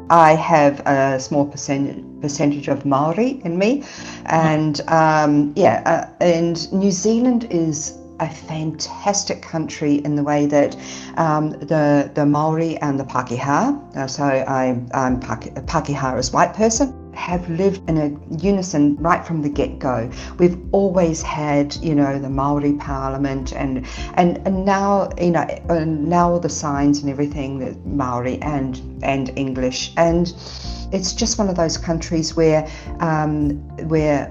I have a small percentage of Maori in me, and and New Zealand is a fantastic country in the way that the Maori and the Pākehā, so I'm Pākehā as white person, have lived in a unison right from the get-go. We've always had, the Maori Parliament, and now, now all the signs and everything, that Maori and English, and it's just one of those countries where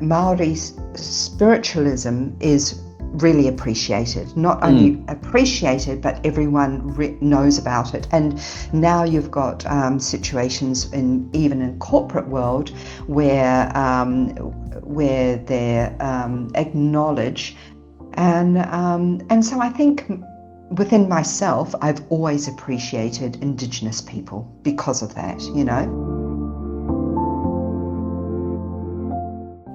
Maori spiritualism is really appreciated. Not only appreciated, but everyone knows about it. And now you've got situations even in corporate world where they're acknowledged, and so I think within myself, I've always appreciated Indigenous people because of that.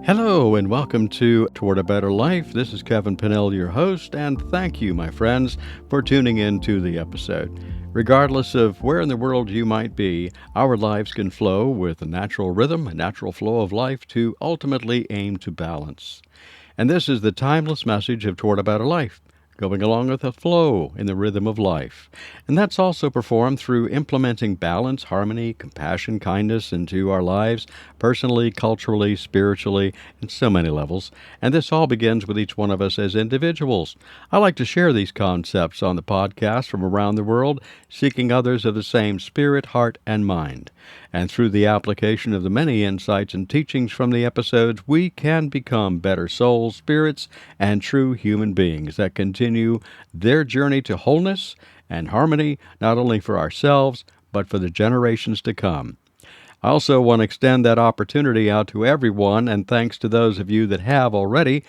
Hello and welcome to Toward a Better Life. This is Kevin Pennell, your host, and thank you, my friends, for tuning in to the episode. Regardless of where in the world you might be, our lives can flow with a natural rhythm, a natural flow of life to ultimately aim to balance. And this is the timeless message of Toward a Better Life, going along with the flow in the rhythm of life. And that's also performed through implementing balance, harmony, compassion, kindness into our lives, personally, culturally, spiritually, in so many levels. And this all begins with each one of us as individuals. I like to share these concepts on the podcast from around the world, seeking others of the same spirit, heart, and mind. And through the application of the many insights and teachings from the episodes, we can become better souls, spirits, and true human beings that continue their journey to wholeness and harmony, not only for ourselves, but for the generations to come. I also want to extend that opportunity out to everyone, and thanks to those of you that have already.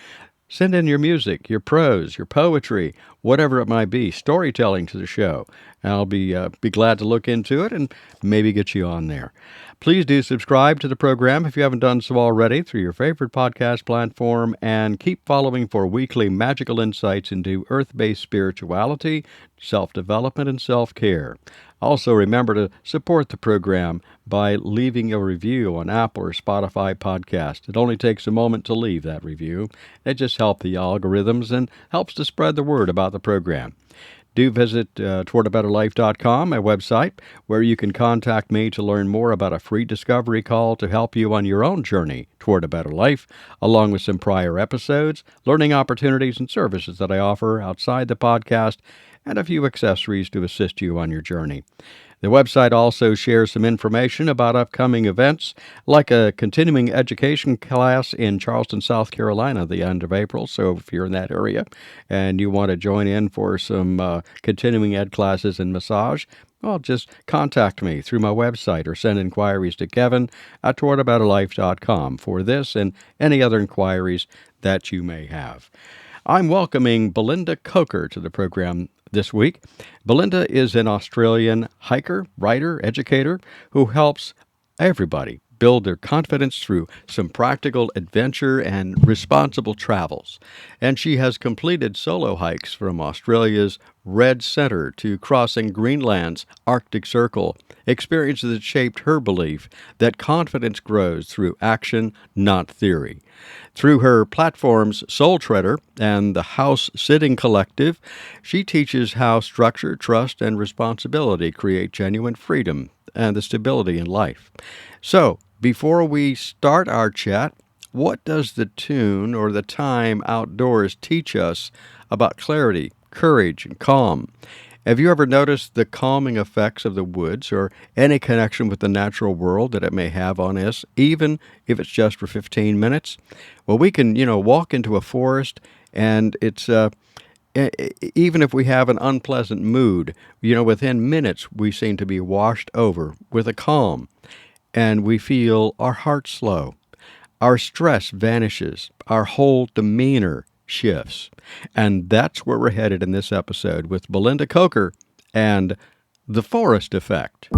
Send in your music, your prose, your poetry, whatever it might be, storytelling to the show. I'll be glad to look into it and maybe get you on there. Please do subscribe to the program if you haven't done so already through your favorite podcast platform, and keep following for weekly magical insights into earth-based spirituality, self-development, and self-care. Also, remember to support the program by leaving a review on Apple or Spotify podcast. It only takes a moment to leave that review. It just helps the algorithms and helps to spread the word about the program. Do visit towardabetterlife.com, my website, where you can contact me to learn more about a free discovery call to help you on your own journey toward a better life, along with some prior episodes, learning opportunities and services that I offer outside the podcast, and a few accessories to assist you on your journey. The website also shares some information about upcoming events, like a continuing education class in Charleston, South Carolina, at the end of April. So if you're in that area and you want to join in for some continuing ed classes in massage, well, just contact me through my website or send inquiries to kevin@towardabetterlife.com for this and any other inquiries that you may have. I'm welcoming Belinda Coker to the program this week. Belinda is an Australian hiker, writer, educator who helps everybody build their confidence through some practical adventure and responsible travels. And she has completed solo hikes from Australia's Red Centre to crossing Greenland's Arctic Circle, experiences that shaped her belief that confidence grows through action, not theory. Through her platforms Soul Treader and the House Sitting Collective, she teaches how structure, trust, and responsibility create genuine freedom and the stability in life. So, before we start our chat, what does the tune or the time outdoors teach us about clarity, courage, and calm? Have you ever noticed the calming effects of the woods or any connection with the natural world that it may have on us, even if it's just for 15 minutes? Well, we can, walk into a forest, and it's even if we have an unpleasant mood, within minutes we seem to be washed over with a calm, and we feel our heart slow. Our stress vanishes. Our whole demeanor shifts. And that's where we're headed in this episode with Belinda Coker and the forest effect.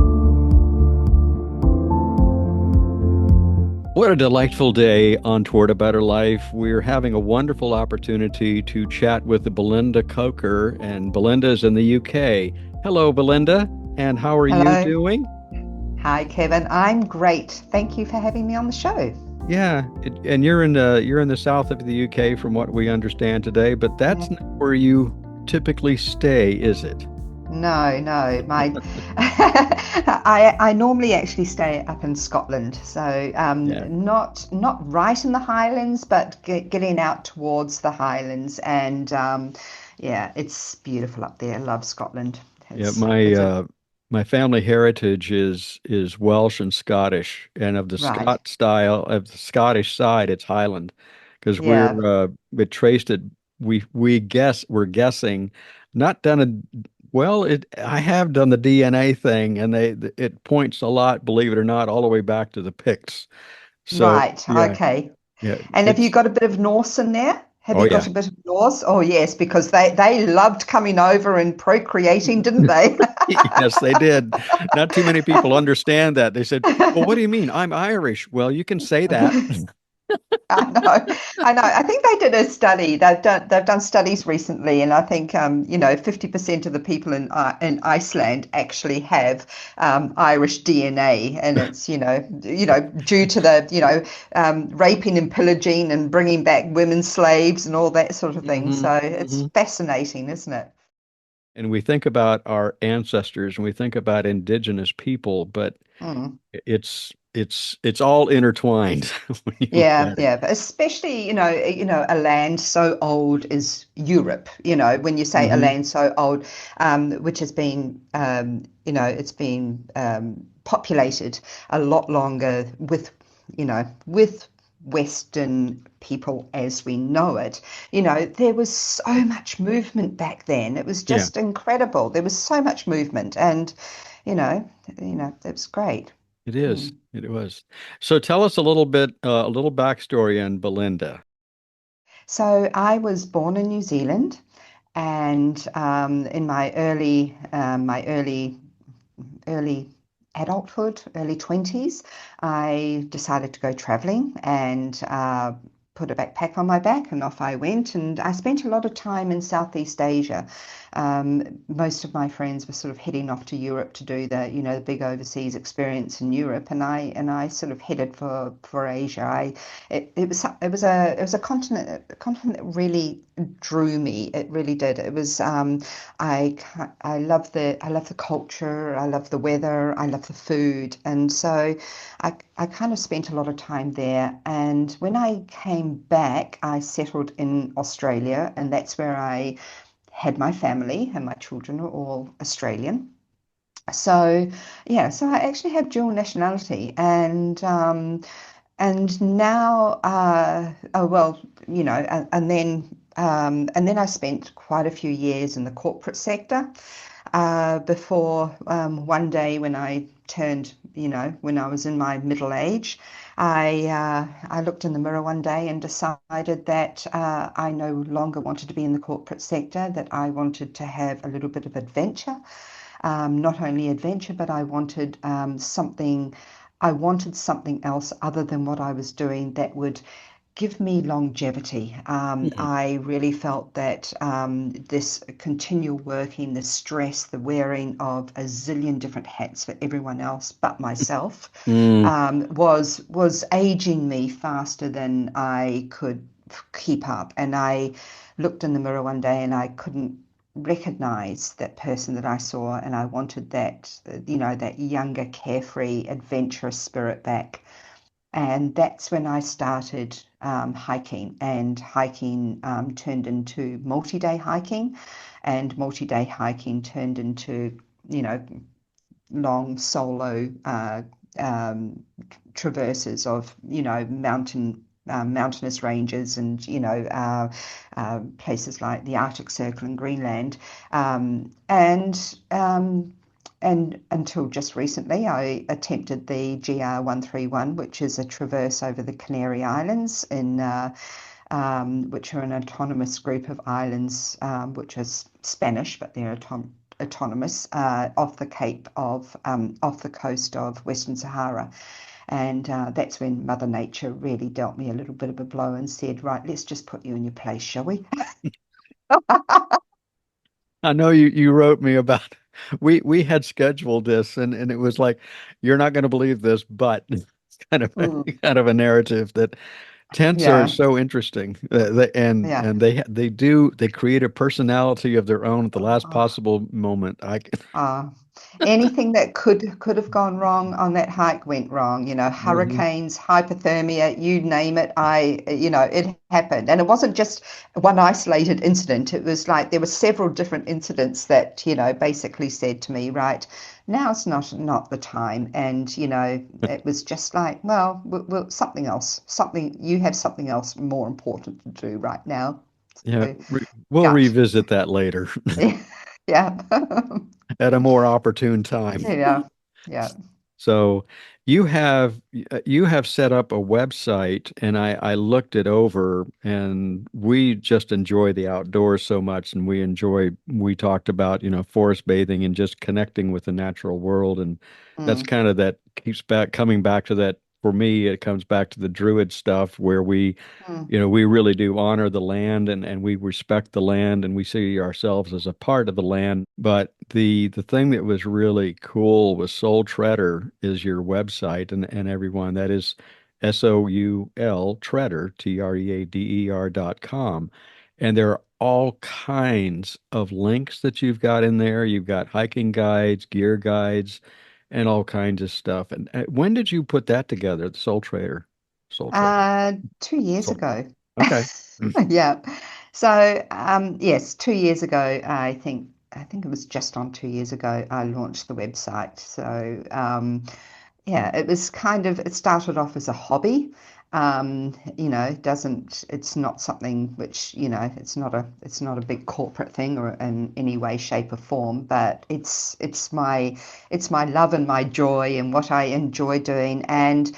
What a delightful day on Toward a Better Life. We're having a wonderful opportunity to chat with Belinda Coker, and Belinda is in the UK. Hello, Belinda, and how are you Hello. doing? Hi, Kevin. I'm great. Thank you for having me on the show. Yeah, and you're in the south of the UK from what we understand today, but Yeah. that's not where you typically stay, is it? No, no. I normally actually stay up in Scotland, so Yeah. not right in the Highlands, but getting out towards the Highlands, and yeah, it's beautiful up there. I love Scotland. Yeah, It's a my family heritage is Welsh and Scottish, and right. of the Scottish side, it's Highland, because Yeah, we traced it. We're guessing, not done it. I have done the DNA thing, and it points a lot, believe it or not, all the way back to the Picts. So right. yeah, Okay. yeah, And have you it's got a bit of Norse in there? Have oh you yeah. got a bit of Norse? Oh, yes, because they loved coming over and procreating, didn't they? Yes, they did. Not too many people understand that. They said, "Well, what do you mean? I'm Irish." Well, you can say that. I know, I know. I think they did a study. They've done studies recently, and I think 50% of the people in Iceland actually have Irish DNA, and it's due to the raping and pillaging and bringing back women slaves and all that sort of thing. Hmm So it's hmm fascinating, isn't it? And we think about our ancestors and we think about indigenous people, but Mm. it's all intertwined when you look Yeah, at it. yeah, but especially, a land so old as Europe, when you say a Hmm land so old, which has been, it's been populated a lot longer with Western people as we know it. There was so much movement back then. It was Yeah, just incredible. There was so much movement, and, it was great. it is. Mm. It was. So tell us a little backstory on Belinda. So I was born in New Zealand, and in my early adulthood, early 20s, I decided to go traveling and put a backpack on my back, and off I went. And I spent a lot of time in Southeast Asia. Most of my friends were sort of heading off to Europe to do the big overseas experience in Europe, and I sort of headed for Asia. It was a continent that really drew me. It really did. It was I love the culture, I love the weather, I love the food, and so I kind of spent a lot of time there. And when I came back, I settled in Australia, and that's where I had my family, and my children are all Australian. So yeah, so I actually have dual nationality, and now, oh well, and then I spent quite a few years in the corporate sector before one day when I turned, when I was in my middle age, I looked in the mirror one day and decided that I no longer wanted to be in the corporate sector, that I wanted to have a little bit of adventure. Not only adventure, but I wanted something else other than what I was doing that would give me longevity. Hmm. I really felt that this continual working, the stress, the wearing of a zillion different hats for everyone else but myself, Mm, was aging me faster than I could keep up. And I looked in the mirror one day and I couldn't recognize that person that I saw, and I wanted that younger, carefree, adventurous spirit back. And that's when I started hiking, and hiking turned into multi-day hiking, and multi-day hiking turned into, you know, long solo um, traverses of, mountainous ranges, and places like the Arctic Circle in Greenland, and until just recently, I attempted the GR131, which is a traverse over the Canary Islands, which are an autonomous group of islands, which is Spanish, but they're autonomous, off the coast of Western Sahara. And that's when Mother Nature really dealt me a little bit of a blow and said, right, let's just put you in your place, shall we? I know you wrote me about. we had scheduled this, and it was like, you're not going to believe this, but it's Mm, kind of a narrative that tents are yeah, so interesting. yeah. And they create a personality of their own at the last Oh, possible moment. Uh, anything that could have gone wrong on that hike went wrong. Mhm. Hurricanes, hypothermia, you name it. It happened, and it wasn't just one isolated incident. It was like there were several different incidents that basically said to me, right, now it's not the time. And it was just like, well, something else, something you have something else more important to do right now. Yeah, So, we'll yeah, revisit that later yeah, at a more opportune time. yeah, yeah. So you have set up a website, and I looked it over, and we just enjoy the outdoors so much, and we talked about, forest bathing and just connecting with the natural world, and that's Mm. kind of that keeps back coming back to that. For me, it comes back to the Druid stuff where Mm. we really do honor the land, and we respect the land, and we see ourselves as a part of the land. But the thing that was really cool with Soul Treader is your website, and everyone, that is Soul Treader, TREADER.com. And there are all kinds of links that you've got in there. You've got hiking guides, gear guides, and all kinds of stuff. And when did you put that together, the Soul Trader? Soul Trader. 2 years Soul. ago. Okay. Mm. Yeah. So, yes, 2 years ago, I think it was just on 2 years ago, I launched the website. So, yeah, it started off as a hobby. It's not something which, it's not a big corporate thing or in any way, shape, or form, but it's my love and my joy and what I enjoy doing. And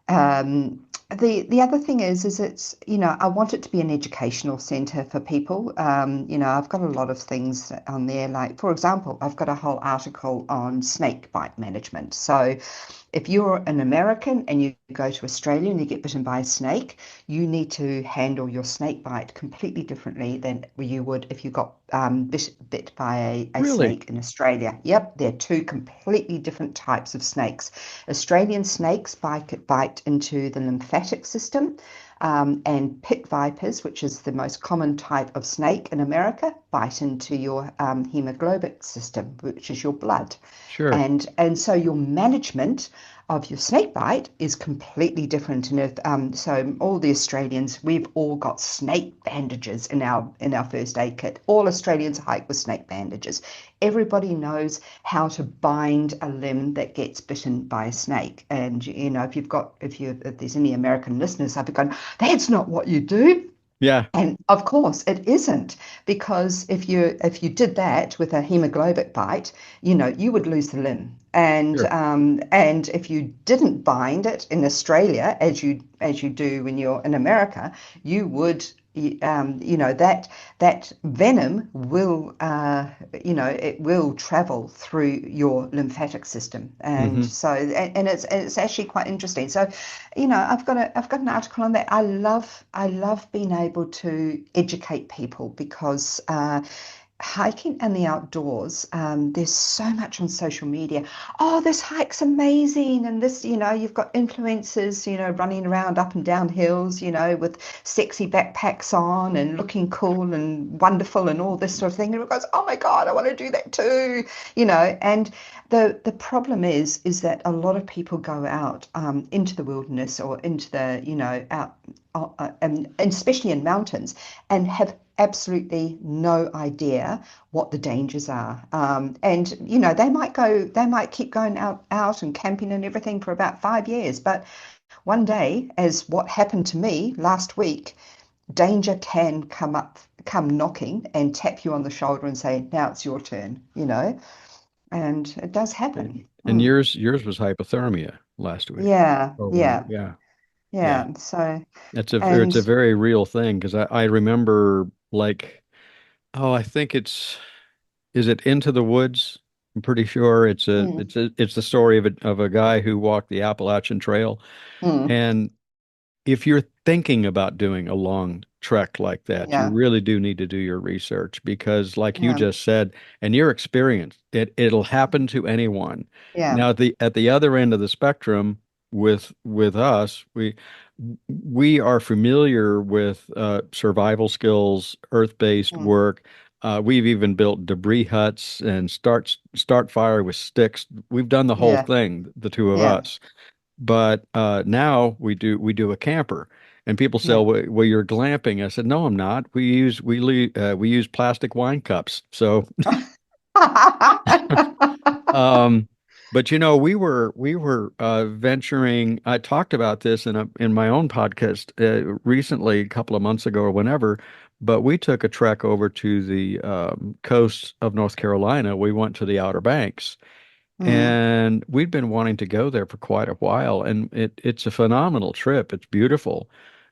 um, the other thing is I want it to be an educational center for people. I've got a lot of things on there, like for example, I've got a whole article on snake bite management. So if you're an American and you go to Australia and you get bitten by a snake, you need to handle your snake bite completely differently than you would if you got bit by a Really? snake in Australia. Yep, they're two completely different types of snakes. Australian snakes bite into the lymphatic system, and pit vipers, which is the most common type of snake in America, bite into your hemoglobin system, which is your blood. Sure. And so your management of your snake bite is completely different. And so all the Australians, we've all got snake bandages in our first aid kit. All Australians hike with snake bandages. Everybody knows how to bind a limb that gets bitten by a snake. And if there's any American listeners, I've gone, that's not what you do. Yeah. And of course, it isn't, because if you did that with a hemoglobic bite, you would lose the limb. And Sure. if you didn't bind it in Australia, as you do when you're in America, you would. That venom will it will travel through your lymphatic system, and Hmm. so and it's actually quite interesting. So I've got an article on that. I love being able to educate people because hiking and the outdoors, there's so much on social media. Oh, this hike's amazing, and you've got influencers, running around up and down hills, with sexy backpacks on and looking cool and wonderful and all this sort of thing. And it goes, oh my God, I want to do that too, And the problem is that a lot of people go out into the wilderness or into the, out, and especially in mountains, and have absolutely no idea what the dangers are. And they might keep going out and camping and everything for about 5 years, but one day, as what happened to me last week, danger can come knocking and tap you on the shoulder and say, "Now it's your turn," and it does happen. And Mm. yours was hypothermia last week. Yeah, Overnight. yeah, Yeah. Yeah. yeah. So, It's a and very real thing because I remember, like, oh, I think is it Into the Woods? I'm pretty sure mm, it's the story of a guy who walked the Appalachian Trail, mm, and if you're thinking about doing a long trek like that, you Yeah. really do need to do your research because, like you Yeah. just said, and your experience, it'll happen to anyone. Yeah. Now, at the other end of the spectrum, with us, we are familiar with survival skills, earth-based Mm. work. We've even built debris huts and start fire with sticks. We've done the whole Yeah. thing, the two of Yeah. us. But now we do a camper, and people say, Yeah. "Well, you're glamping." I said, "No, I'm not. We use plastic wine cups." So, um, but we were venturing. I talked about this in my own podcast recently, a couple of months ago or whenever. But we took a trek over to the coast of North Carolina. We went to the Outer Banks. Mm. And we'd been wanting to go there for quite a while, and it's a phenomenal trip. It's beautiful.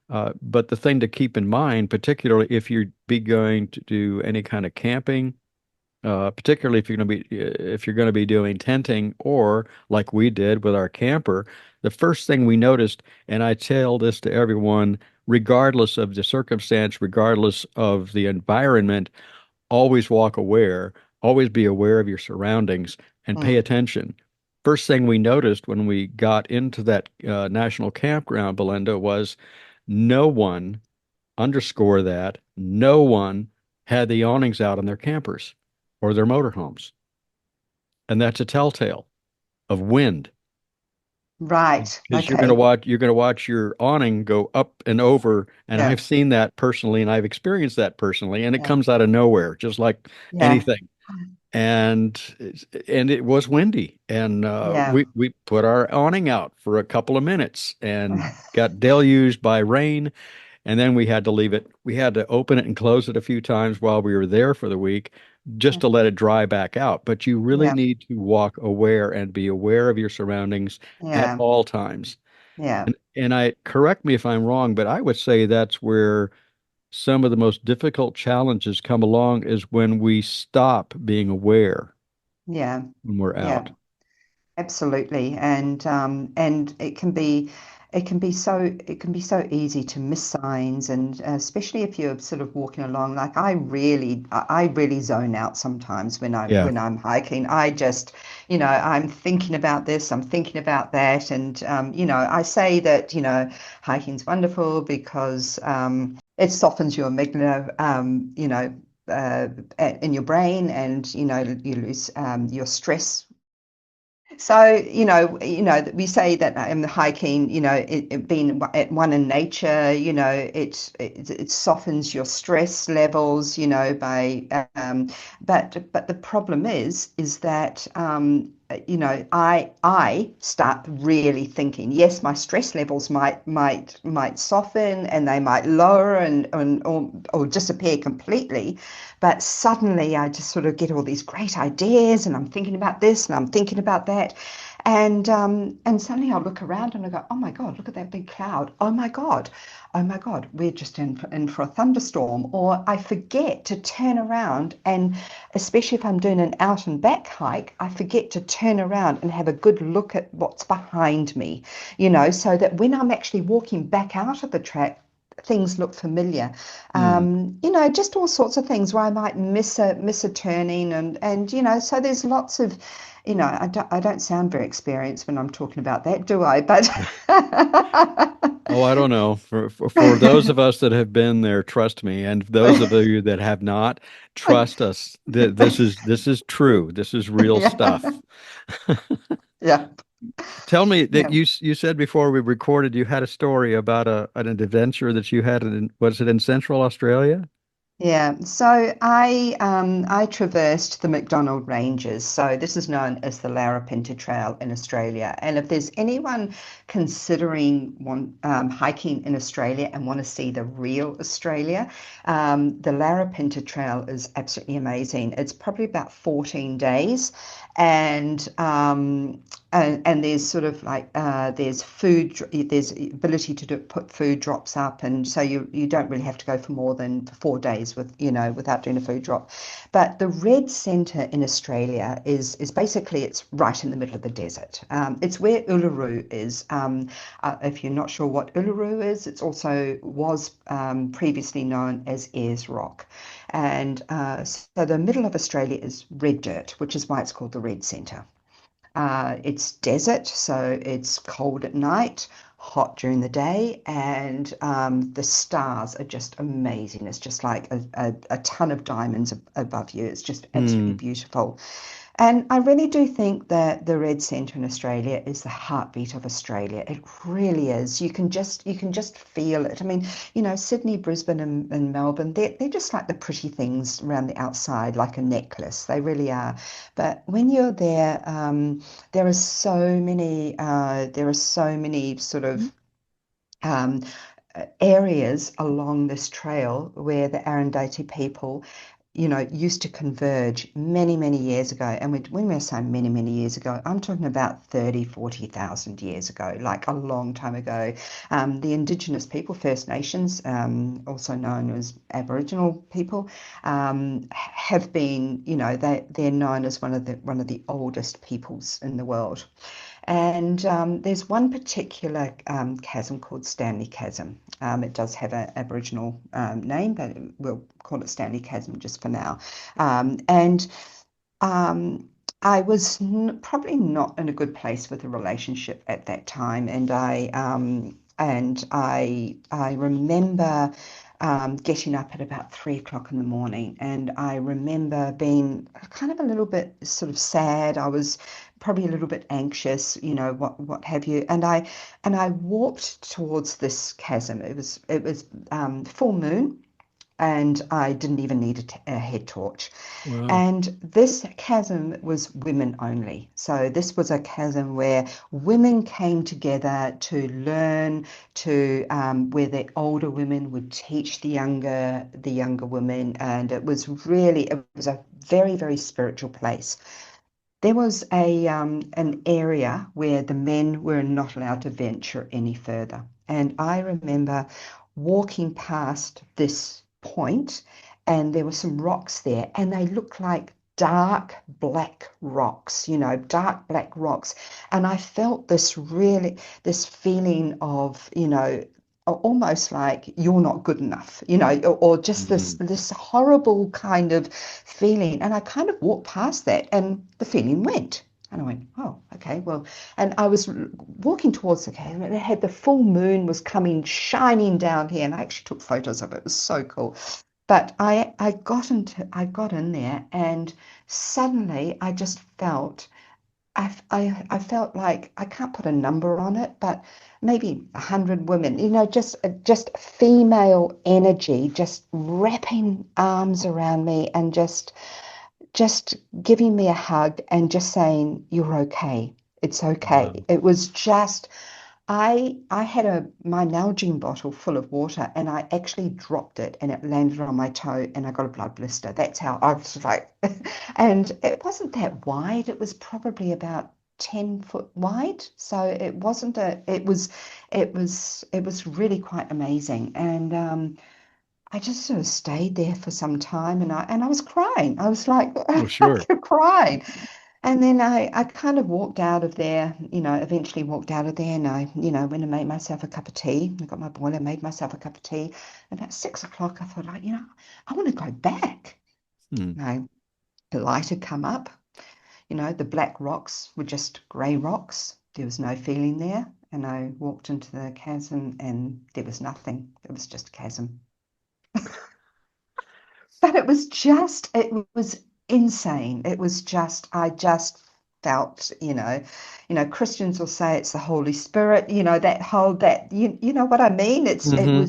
But the thing to keep in mind, particularly if you'd be going to do any kind of camping, particularly if you're going to be doing tenting or like we did with our camper, the first thing we noticed, and I tell this to everyone, regardless of the circumstance, regardless of the environment, always walk aware, always be aware of your surroundings and pay Mm. attention. First thing we noticed when we got into that national campground, Belinda, was no one, underscore that, no one had the awnings out on their campers or their motorhomes. And that's a telltale of wind Right. because you're going to Okay. watch your awning go up and over, and Yeah. I've seen that personally and I've experienced that personally, and it Yeah. comes out of nowhere just like Yeah. anything. And it was windy, and Yeah. we put our awning out for a couple of minutes and got deluged by rain, and then we had to leave it. We had to open it and close it a few times while we were there for the week just to let it dry back out. But you really Yeah. need to walk aware and be aware of your surroundings at Yeah. all times. Yeah. And I correct me if I'm wrong, but I would say that's where some of the most difficult challenges come along is when we stop being aware Yeah. when we're Yeah. out. Absolutely, and it can be so easy to miss signs, and especially if you're sort of walking along. Like I really zone out sometimes Yeah. when I'm hiking. I just, I'm thinking about this, I'm thinking about that, and I say that hiking's wonderful because it softens your amygdala, in your brain, and you lose your stress. So, we say that the hiking, it being at one in nature, it softens your stress levels, by, but the problem is that, I start really thinking, yes, my stress levels might soften and they might lower or disappear completely, but suddenly I just sort of get all these great ideas, and I'm thinking about this and I'm thinking about that. And suddenly I look around and I go, oh my God, look at that big cloud. Oh my God, we're just in for a thunderstorm. Or I forget to turn around, and especially if I'm doing an out and back hike, I forget to turn around and have a good look at what's behind me, so that when I'm actually walking back out of the track, things look familiar. Hmm. Just all sorts of things where I might miss a turning, and so there's lots of, I don't sound very experienced when I'm talking about that, do I? But Oh, I don't know. For those of us that have been there, trust me, and those of you that have not, trust us. This is true. This is real yeah, stuff. yeah, Tell me that yeah. you said before we recorded you had a story about an adventure that you had was it in Central Australia? Yeah, so I traversed the McDonald Ranges. So this is known as the Larapinta Trail in Australia. And if there's anyone considering hiking in Australia and want to see the real Australia, the Larapinta Trail is absolutely amazing. It's probably about 14 days, and and there's sort of like there's ability to put food drops up, and so you don't really have to go for more than 4 days days without doing a food drop. But the red centre in Australia is basically it's right in the middle of the desert. It's where Uluru is. If you're not sure what Uluru is, it's also was previously known as Ayers Rock. And so the middle of Australia is red dirt, which is why it's called the red centre. It's desert, so it's cold at night, hot during the day, and the stars are just amazing. It's just like a ton of diamonds above you. It's just absolutely Mm. beautiful. And I really do think that the red centre in Australia is the heartbeat of Australia. It really is. You can just feel it. I mean, Sydney, Brisbane, and Melbourne, they're just like the pretty things around the outside, like a necklace. They really are. But when you're there, there are so many sort of um, areas along this trail where the Arundhati people, used to converge many, many years ago. And when we're saying many, many years ago, I'm talking about 30, 40,000 years ago, like a long time ago. The Indigenous people, First Nations, also known as Aboriginal people, have been, they're known as one of the oldest peoples in the world. And there's one particular chasm called Stanley Chasm. It does have an Aboriginal name, but we'll call it Stanley Chasm just for now. And um, I was probably not in a good place with the relationship at that time, and I remember getting up at about 3 o'clock in the morning, and I remember being kind of a little bit sort of sad. I was probably a little bit anxious, what have you. And I walked towards this chasm. It was full moon, and I didn't even need a head torch. Wow. And this chasm was women only. So this was a chasm where women came together to learn, where the older women would teach the younger women, and it was a very, very spiritual place. There was an area where the men were not allowed to venture any further. And I remember walking past this point, and there were some rocks there, and they looked like dark black rocks, dark black rocks. And I felt this feeling of, almost like you're not good enough, or just this Mhm. this horrible kind of feeling. And I kind of walked past that, and the feeling went. And I went, oh, okay, well. And I was walking towards the cave, and it had the full moon was coming, shining down here, and I actually took photos of it. It was so cool. But I got in there, and suddenly I just felt I felt like I can't put a number on it, but maybe 100 women, just female energy, just wrapping arms around me and just giving me a hug and just saying, "You're okay. It's okay." Wow. It was just I had my Nalgene bottle full of water, and I actually dropped it, and it landed on my toe, and I got a blood blister. That's how I was like, and it wasn't that wide. It was probably about 10 foot wide. So it wasn't it was really quite amazing. And I just sort of stayed there for some time, and I was crying. I was like, Well, sure. crying. And then I kind of walked out of there, eventually walked out of there, and I went and made myself a cup of tea. I got my boiler, made myself a cup of tea. And at 6 o'clock, I thought, I want to go back. Hmm. No, the light had come up. The black rocks were just grey rocks. There was no feeling there. And I walked into the chasm, and there was nothing. It was just a chasm. But it was insane. It was I just felt, Christians will say it's the Holy Spirit, you know what I mean? Hmm.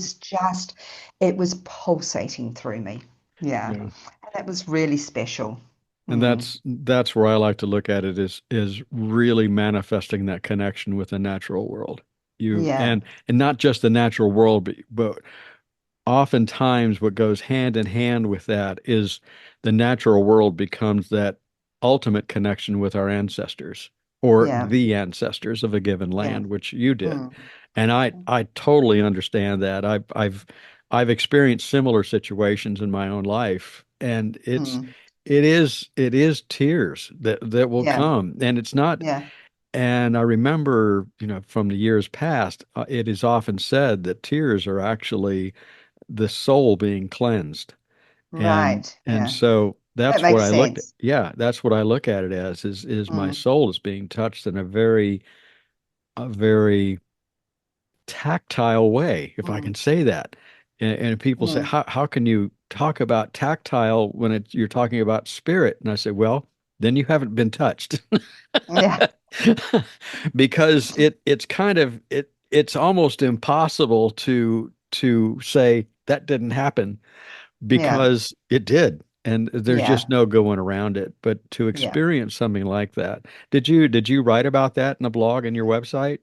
It was pulsating through me. Yeah. Yeah. And that was really special. And Mm. that's where I like to look at it is really manifesting that connection with the natural world. You Yeah. and not just the natural world, but oftentimes what goes hand in hand with that is the natural world becomes that ultimate connection with our ancestors or Yeah. the ancestors of a given Yeah. land, which you did. Mm. And I totally understand that. I've experienced similar situations in my own life, and Mm. it is tears that will Yeah, come, and it's not. yeah, And I remember, from the years past, it is often said that tears are actually the soul being cleansed. right. And Yeah, so that that's what makes I looked at. sense. Yeah, that's what I look at it as is my Mm, soul is being touched in a very tactile way, if I can mm, say that. And people say, mm. how can you talk about tactile when you're talking about spirit? And I say, well, then you haven't been touched. Yeah, Because it's almost impossible to say that didn't happen yeah, because it did. And there's just yeah. no going around it. But to Yeah. experience something like that, did you write about that in a blog and your website?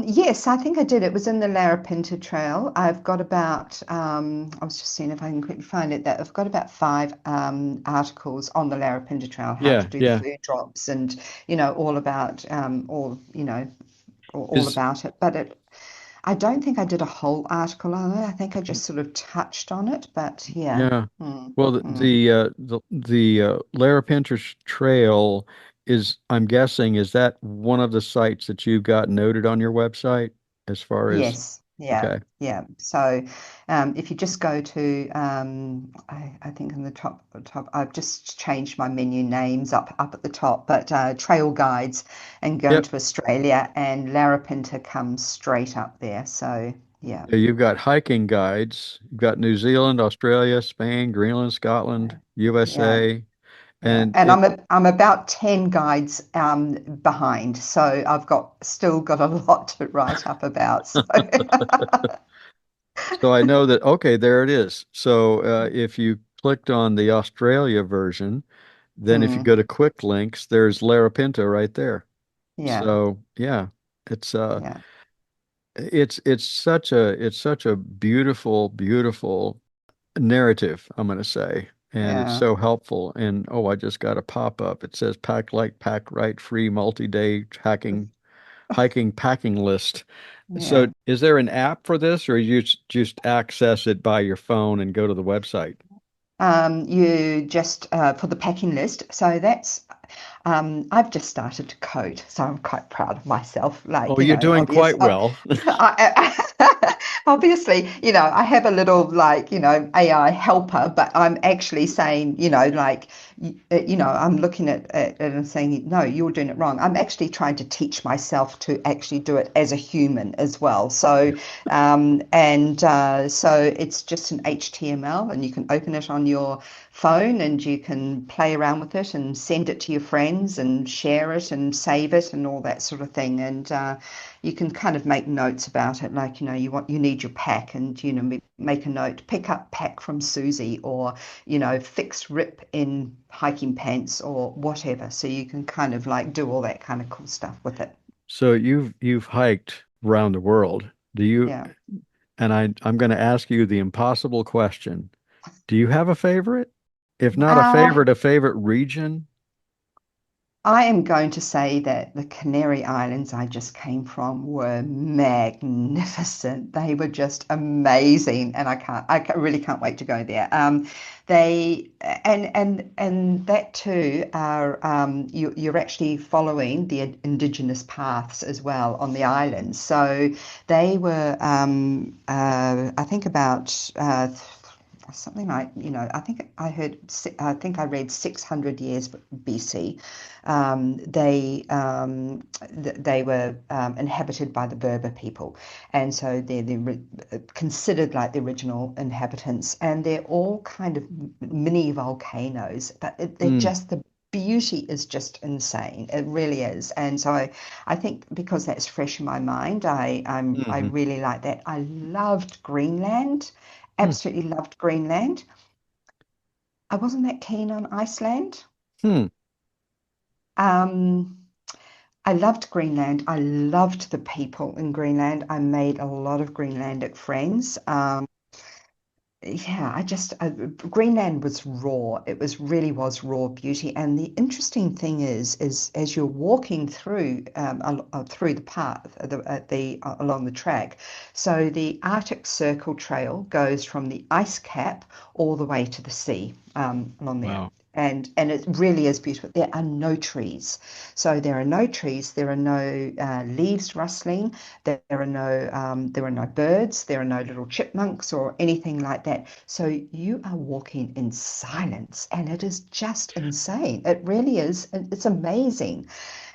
Yes, I think I did. It was in the Larapinta Trail. I've got about, I was just seeing if I can quickly find it, that I've got about five articles on the Larapinta Trail, how to Yeah, do the yeah. food drops and, all about, all Is about it. But I don't think I did a whole article on it. I think I just sort of touched on it, but yeah. Yeah. Mm, Well, the mm. Larapinta Trail I'm guessing, is that one of the sites that you've got noted on your website as far as, Yes, yeah, okay. yeah. So if you just go to, I think in the top, I've just changed my menu names up at the top, but trail guides and go Yep. to Australia and Larapinta comes straight up there. So yeah, Yeah, you've got hiking guides. You've got New Zealand, Australia, Spain, Greenland, yeah, Scotland, yeah, USA, yeah. and And it. I'm about 10 guides behind, so I've still got a lot to write up about. So So I know that, okay, there it is. So if you clicked on the Australia version, then if you go mm, to quick links, there's Larapinta right there. yeah, So yeah, it's uh yeah, it's such a beautiful, beautiful narrative, I'm going to say. And it's yeah. so helpful. And oh, I just got a pop-up. It says pack light, pack right, free multi-day hiking packing list. So Yeah. is there an app for this, or you just access it by your phone and go to the website? You just for the packing list. So that's I've just started to code, so I'm quite proud of myself. Like, Oh, you're doing obvious, quite well. obviously, I have a little like, AI helper, but I'm actually saying, like, I'm looking at it and saying, no, you're doing it wrong. I'm actually trying to teach myself to actually do it as a human as well. So, and so it's just an HTML, and you can open it on your phone and you can play around with it and send it to your friends and share it and save it and all that sort of thing. And you can kind of make notes about it, like, you need your pack, and make a note, pick up pack from Susie, or fix rip in hiking pants or whatever. So you can kind of like do all that kind of cool stuff with it. So you've hiked around the world. Do you, Yeah. and I'm going to ask you the impossible question. Do you have a favorite? If not Uh, a favorite region? I am going to say that the Canary Islands I just came from were magnificent. They were just amazing, and really can't wait to go there. They and that too are you're actually following the indigenous paths as well on the islands. So they were, I think about. Something like, I think I read 600 years BC. They were inhabited by the Berber people, and so they're considered like the original inhabitants, and they're all kind of mini volcanoes, but they're Mm, just the beauty is just insane. It really is. And so I think because that's fresh in my mind, I hmm really like that. I loved Greenland, hmm absolutely loved Greenland. I wasn't that keen on Iceland. hmm. Um, I loved Greenland. I loved the people in Greenland. I made a lot of Greenlandic friends. yeah, Greenland was raw. It really was raw beauty. And the interesting thing is as you're walking through the path, along the track. So the Arctic Circle Trail goes from the ice cap all the way to the sea, along there. Wow. And it really is beautiful. There are no trees. So there are no trees. There are no leaves rustling. There are no birds, there are no little chipmunks or anything like that. So you are walking in silence, and it is just insane. It really is. It's amazing.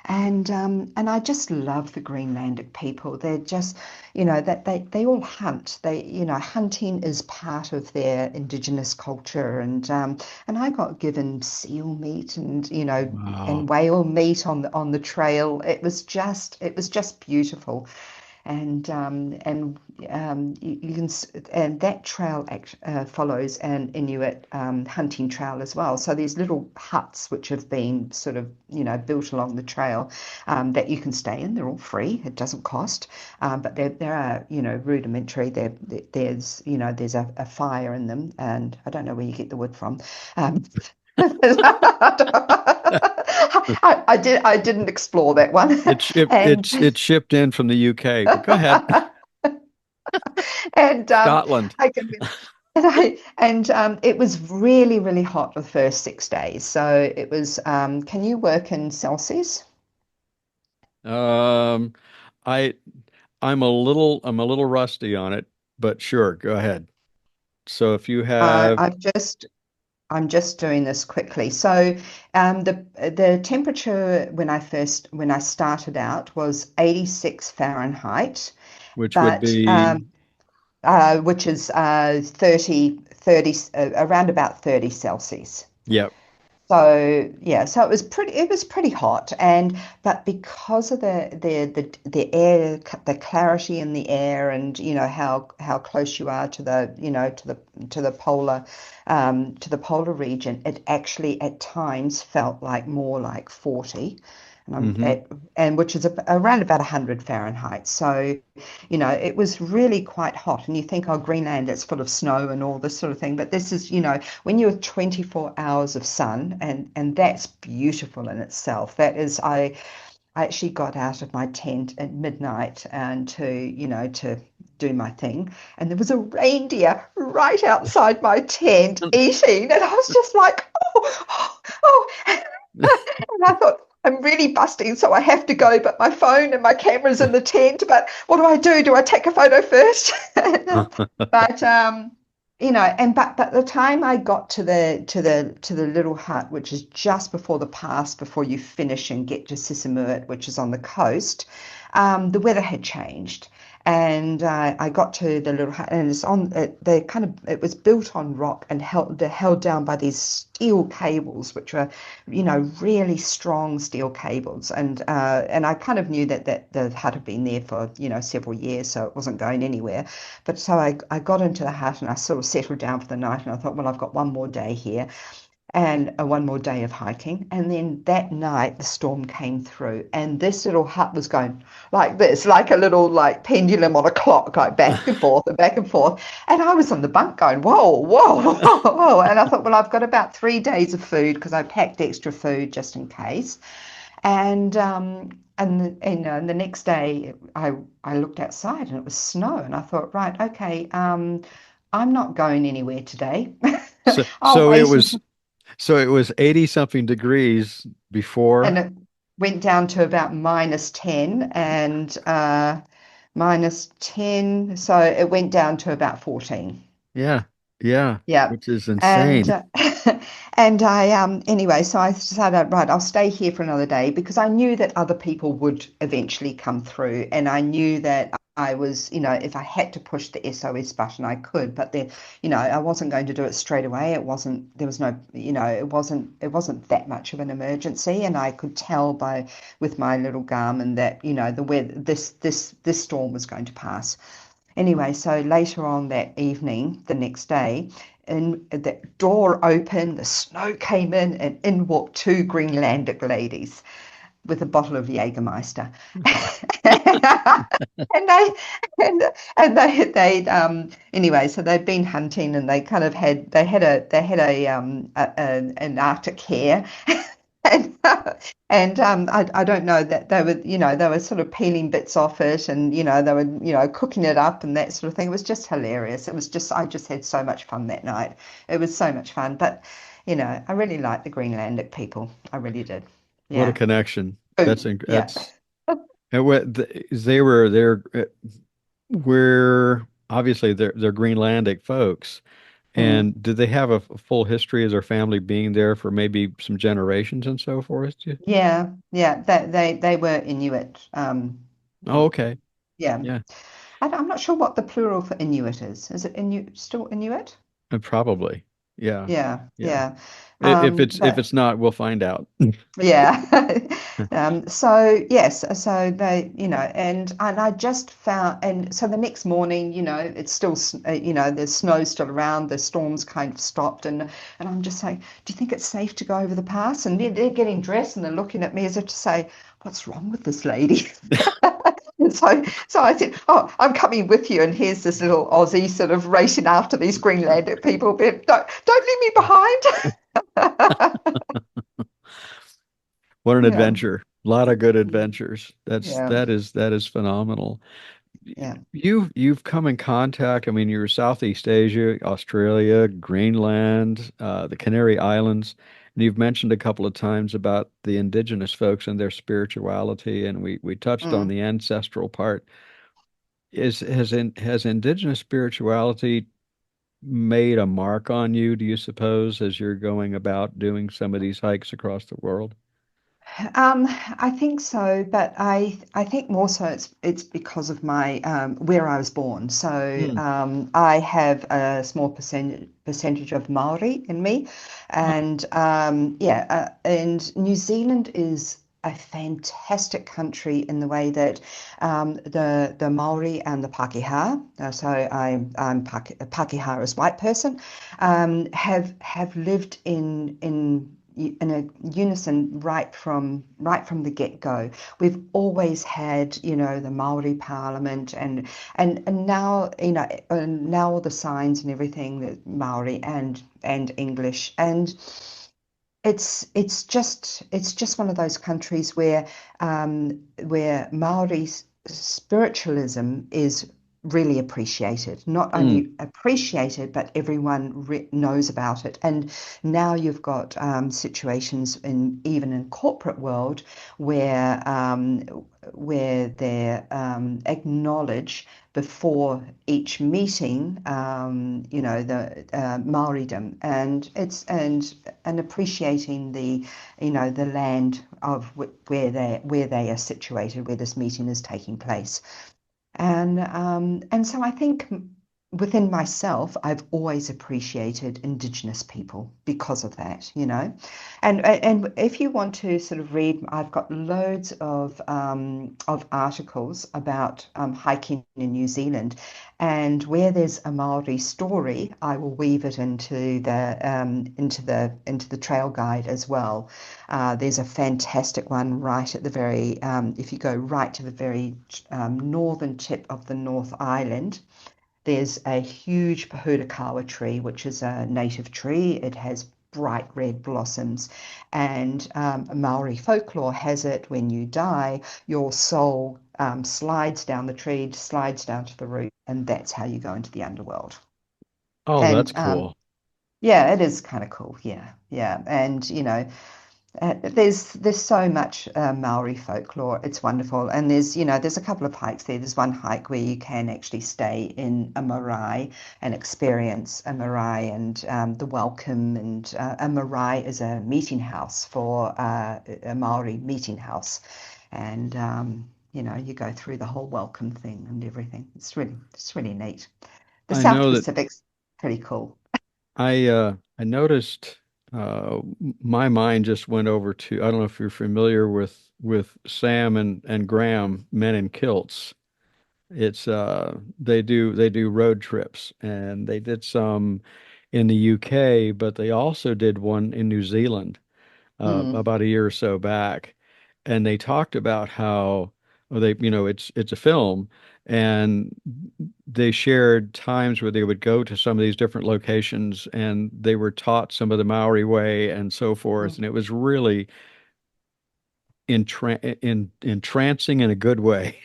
And I just love the Greenlandic people. They're just, that they all hunt. Hunting is part of their indigenous culture. And I got given seal meat and Wow. whale meat on the trail. It was just beautiful. And you can and that trail follows an Inuit hunting trail as well. So there's little huts which have been sort of built along the trail, that you can stay in. They're all free. It doesn't cost, but there are rudimentary. There's a fire in them, and I don't know where you get the wood from. Um, I didn't explore that one. and It's shipped in from the UK, but go ahead. and Scotland. I can and it was really, really hot the first 6 days. So it was, can you work in Celsius? Um, I I'm a little rusty on it, but sure, go ahead. So if you Uh, have, I've just I'm just doing this quickly. So the temperature when I started out was 86 Fahrenheit, which would but be, which is 30 around about 30 Celsius. yep. So yeah, so it was pretty hot, and but because of the air, the clarity in the air, and how close you are to the polar region, it actually at times felt like more like 40, and Hmm. which is around about 100 Fahrenheit. So it was really quite hot, and you think, oh, Greenland, it's full of snow and all this sort of thing, but this is, when you have 24 hours of sun, and that's beautiful in itself. That is, I actually got out of my tent at midnight and to do my thing, and there was a reindeer right outside my tent eating, and I was just like, oh, oh, oh. And I thought, I'm really busting, so I have to go, but my phone and my camera's in the tent. But what do I do? Do I take a photo first? But but the time I got to the little hut, which is just before the pass, before you finish and get to Sissimut, which is on the coast, the weather had changed. And I got to the little hut, and it was built on rock and held down by these steel cables, which were, really strong steel cables. And I kind of knew that the hut had been there for, several years, so it wasn't going anywhere. But so I got into the hut, and I sort of settled down for the night, and I thought, well, I've got one more day here and one more day of hiking. And then that night, the storm came through, and this little hut was going like this, like a little like pendulum on a clock, like back and forth and back and forth. And I was on the bunk going, whoa, whoa, whoa, whoa. And I thought, well, I've got about 3 days of food because I packed extra food just in case. And the next day, I looked outside and it was snow, and I thought, right, okay, I'm not going anywhere today. So, I'll so it wait was, so it was 80 something degrees and before. it went down to about -10 and -10. So it went down to about 14. Yeah. Yeah. Yeah. Which is And insane. and I anyway, so I decided, right, I'll stay here for another day because I knew that other people would eventually come through, and I knew that I was, if I had to push the SOS button, I could, but then, I wasn't going to do it straight away. It wasn't, there was no, it wasn't that much of an emergency, and I could tell by with my little Garmin that, the weather, this storm was going to pass. Anyway, so later on that evening, the next day, and the door opened, the snow came in, and in walked two Greenlandic ladies with a bottle of Jägermeister. And they and they anyway, so they'd been hunting and they kind of had an Arctic hare. And I don't know that they were, they were sort of peeling bits off it, and they were, cooking it up and that sort of thing. It was just hilarious. It was just, I just had so much fun that night. It was so much fun. But I really liked the Greenlandic people. I really did. What a Yeah. connection. Food. Yeah. That's and they were there. We're obviously they're Greenlandic folks. Mm. And did they have a full history as their family being there for maybe some generations and so forth? Yeah. Yeah. They were Inuit. Oh, okay. Yeah. Yeah, I'm not sure what the plural for Inuit is. Is it still Inuit? probably. Yeah, Yeah. yeah. Yeah. If But it's not, we'll find out. yeah. So yes, so they, and I just found, and so the next morning, it's still, there's snow still around, the storm's kind of stopped, and I'm just saying, do you think it's safe to go over the pass? And they're getting dressed and they're looking at me as if to say, what's wrong with this lady? And so I said, "Oh, I'm coming with you." And here's this little Aussie sort of racing after these Greenlandic people. But don't leave me behind. What an Yeah, adventure. A lot of good adventures. yeah, That is phenomenal. yeah. You've come in contact. I mean, you're Southeast Asia, Australia, Greenland, the Canary Islands, and you've mentioned a couple of times about the indigenous folks and their spirituality, and we touched on Mm. the ancestral part. Has indigenous spirituality made a mark on you, do you suppose, as you're going about doing some of these hikes across the world? I think so, but I think more so it's because of my where I was born. So Hmm. I have a small percentage of Maori in me, Oh, and and New Zealand is a fantastic country in the way that the Maori and the Pākehā, so I'm Pākehā as white person, have lived in a unison right from the get-go. We've always had, the Maori Parliament, and now, and now all the signs and everything that Maori and English, and it's just one of those countries where Maori's spiritualism is really appreciated. Not hmm. only appreciated, but everyone knows about it. And now you've got situations in even in corporate world where they acknowledge before each meeting, the Maoridom, and and appreciating the land of where they are situated, where this meeting is taking place. And so I think within myself, I've always appreciated Indigenous people because of that. And if you want to sort of read, I've got loads of articles about hiking in New Zealand, and where there's a Maori story, I will weave it into the trail guide as well. There's a fantastic one right at the very, if you go right to the very northern tip of the North Island, there's a huge Pohutukawa tree, which is a native tree. It has bright red blossoms, and Maori folklore has it when you die, your soul slides down the tree, slides down to the root, and that's how you go into the underworld. Oh, that's And cool. yeah, it is kind of cool. Yeah, yeah, and there's so much Maori folklore. It's wonderful, and there's a couple of hikes there. There's one hike where you can actually stay in a marae and experience a marae and the welcome. And a marae is a meeting house for a Maori meeting house, and you go through the whole welcome thing and everything. It's really neat. The I South know that Pacific's pretty cool. I noticed my mind just went over to I don't know if you're familiar with Sam and Graham, Men in Kilts. It's they do road trips and they did some in the UK, but they also did one in New Zealand Mm, about a year or so back. And they talked about how or they, it's a film, and they shared times where they would go to some of these different locations, and they were taught some of the Maori way and so forth, Mm. and it was really entrancing in a good way.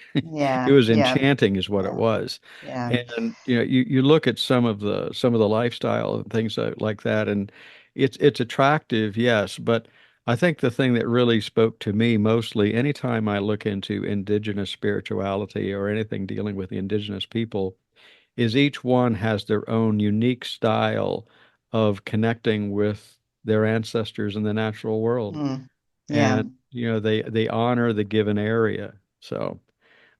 It Yeah, was yeah, enchanting, is what it yeah, was. yeah. And you look at some of the lifestyle and things like that, and it's attractive, yes, but I think the thing that really spoke to me mostly, anytime I look into indigenous spirituality or anything dealing with the indigenous people, is each one has their own unique style of connecting with their ancestors in the natural world. Mm. And Yeah, they honor the given area. So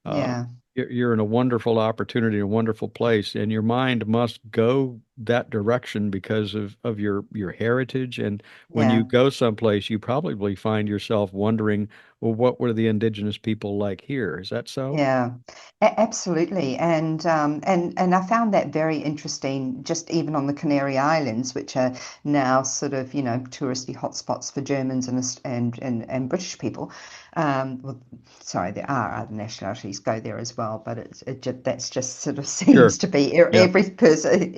uh, yeah, you're in a wonderful opportunity, a wonderful place, and your mind must go that direction because of your heritage. And when you yeah. go someplace, you probably find yourself wondering, well, what were the indigenous people like here? Is that so? Yeah, absolutely, and I found that very interesting. Just even on the Canary Islands, which are now sort of touristy hotspots for Germans and British people. Well, sorry, there are other nationalities go there as well, but that's just sort of Sure. seems to be Yeah. every person,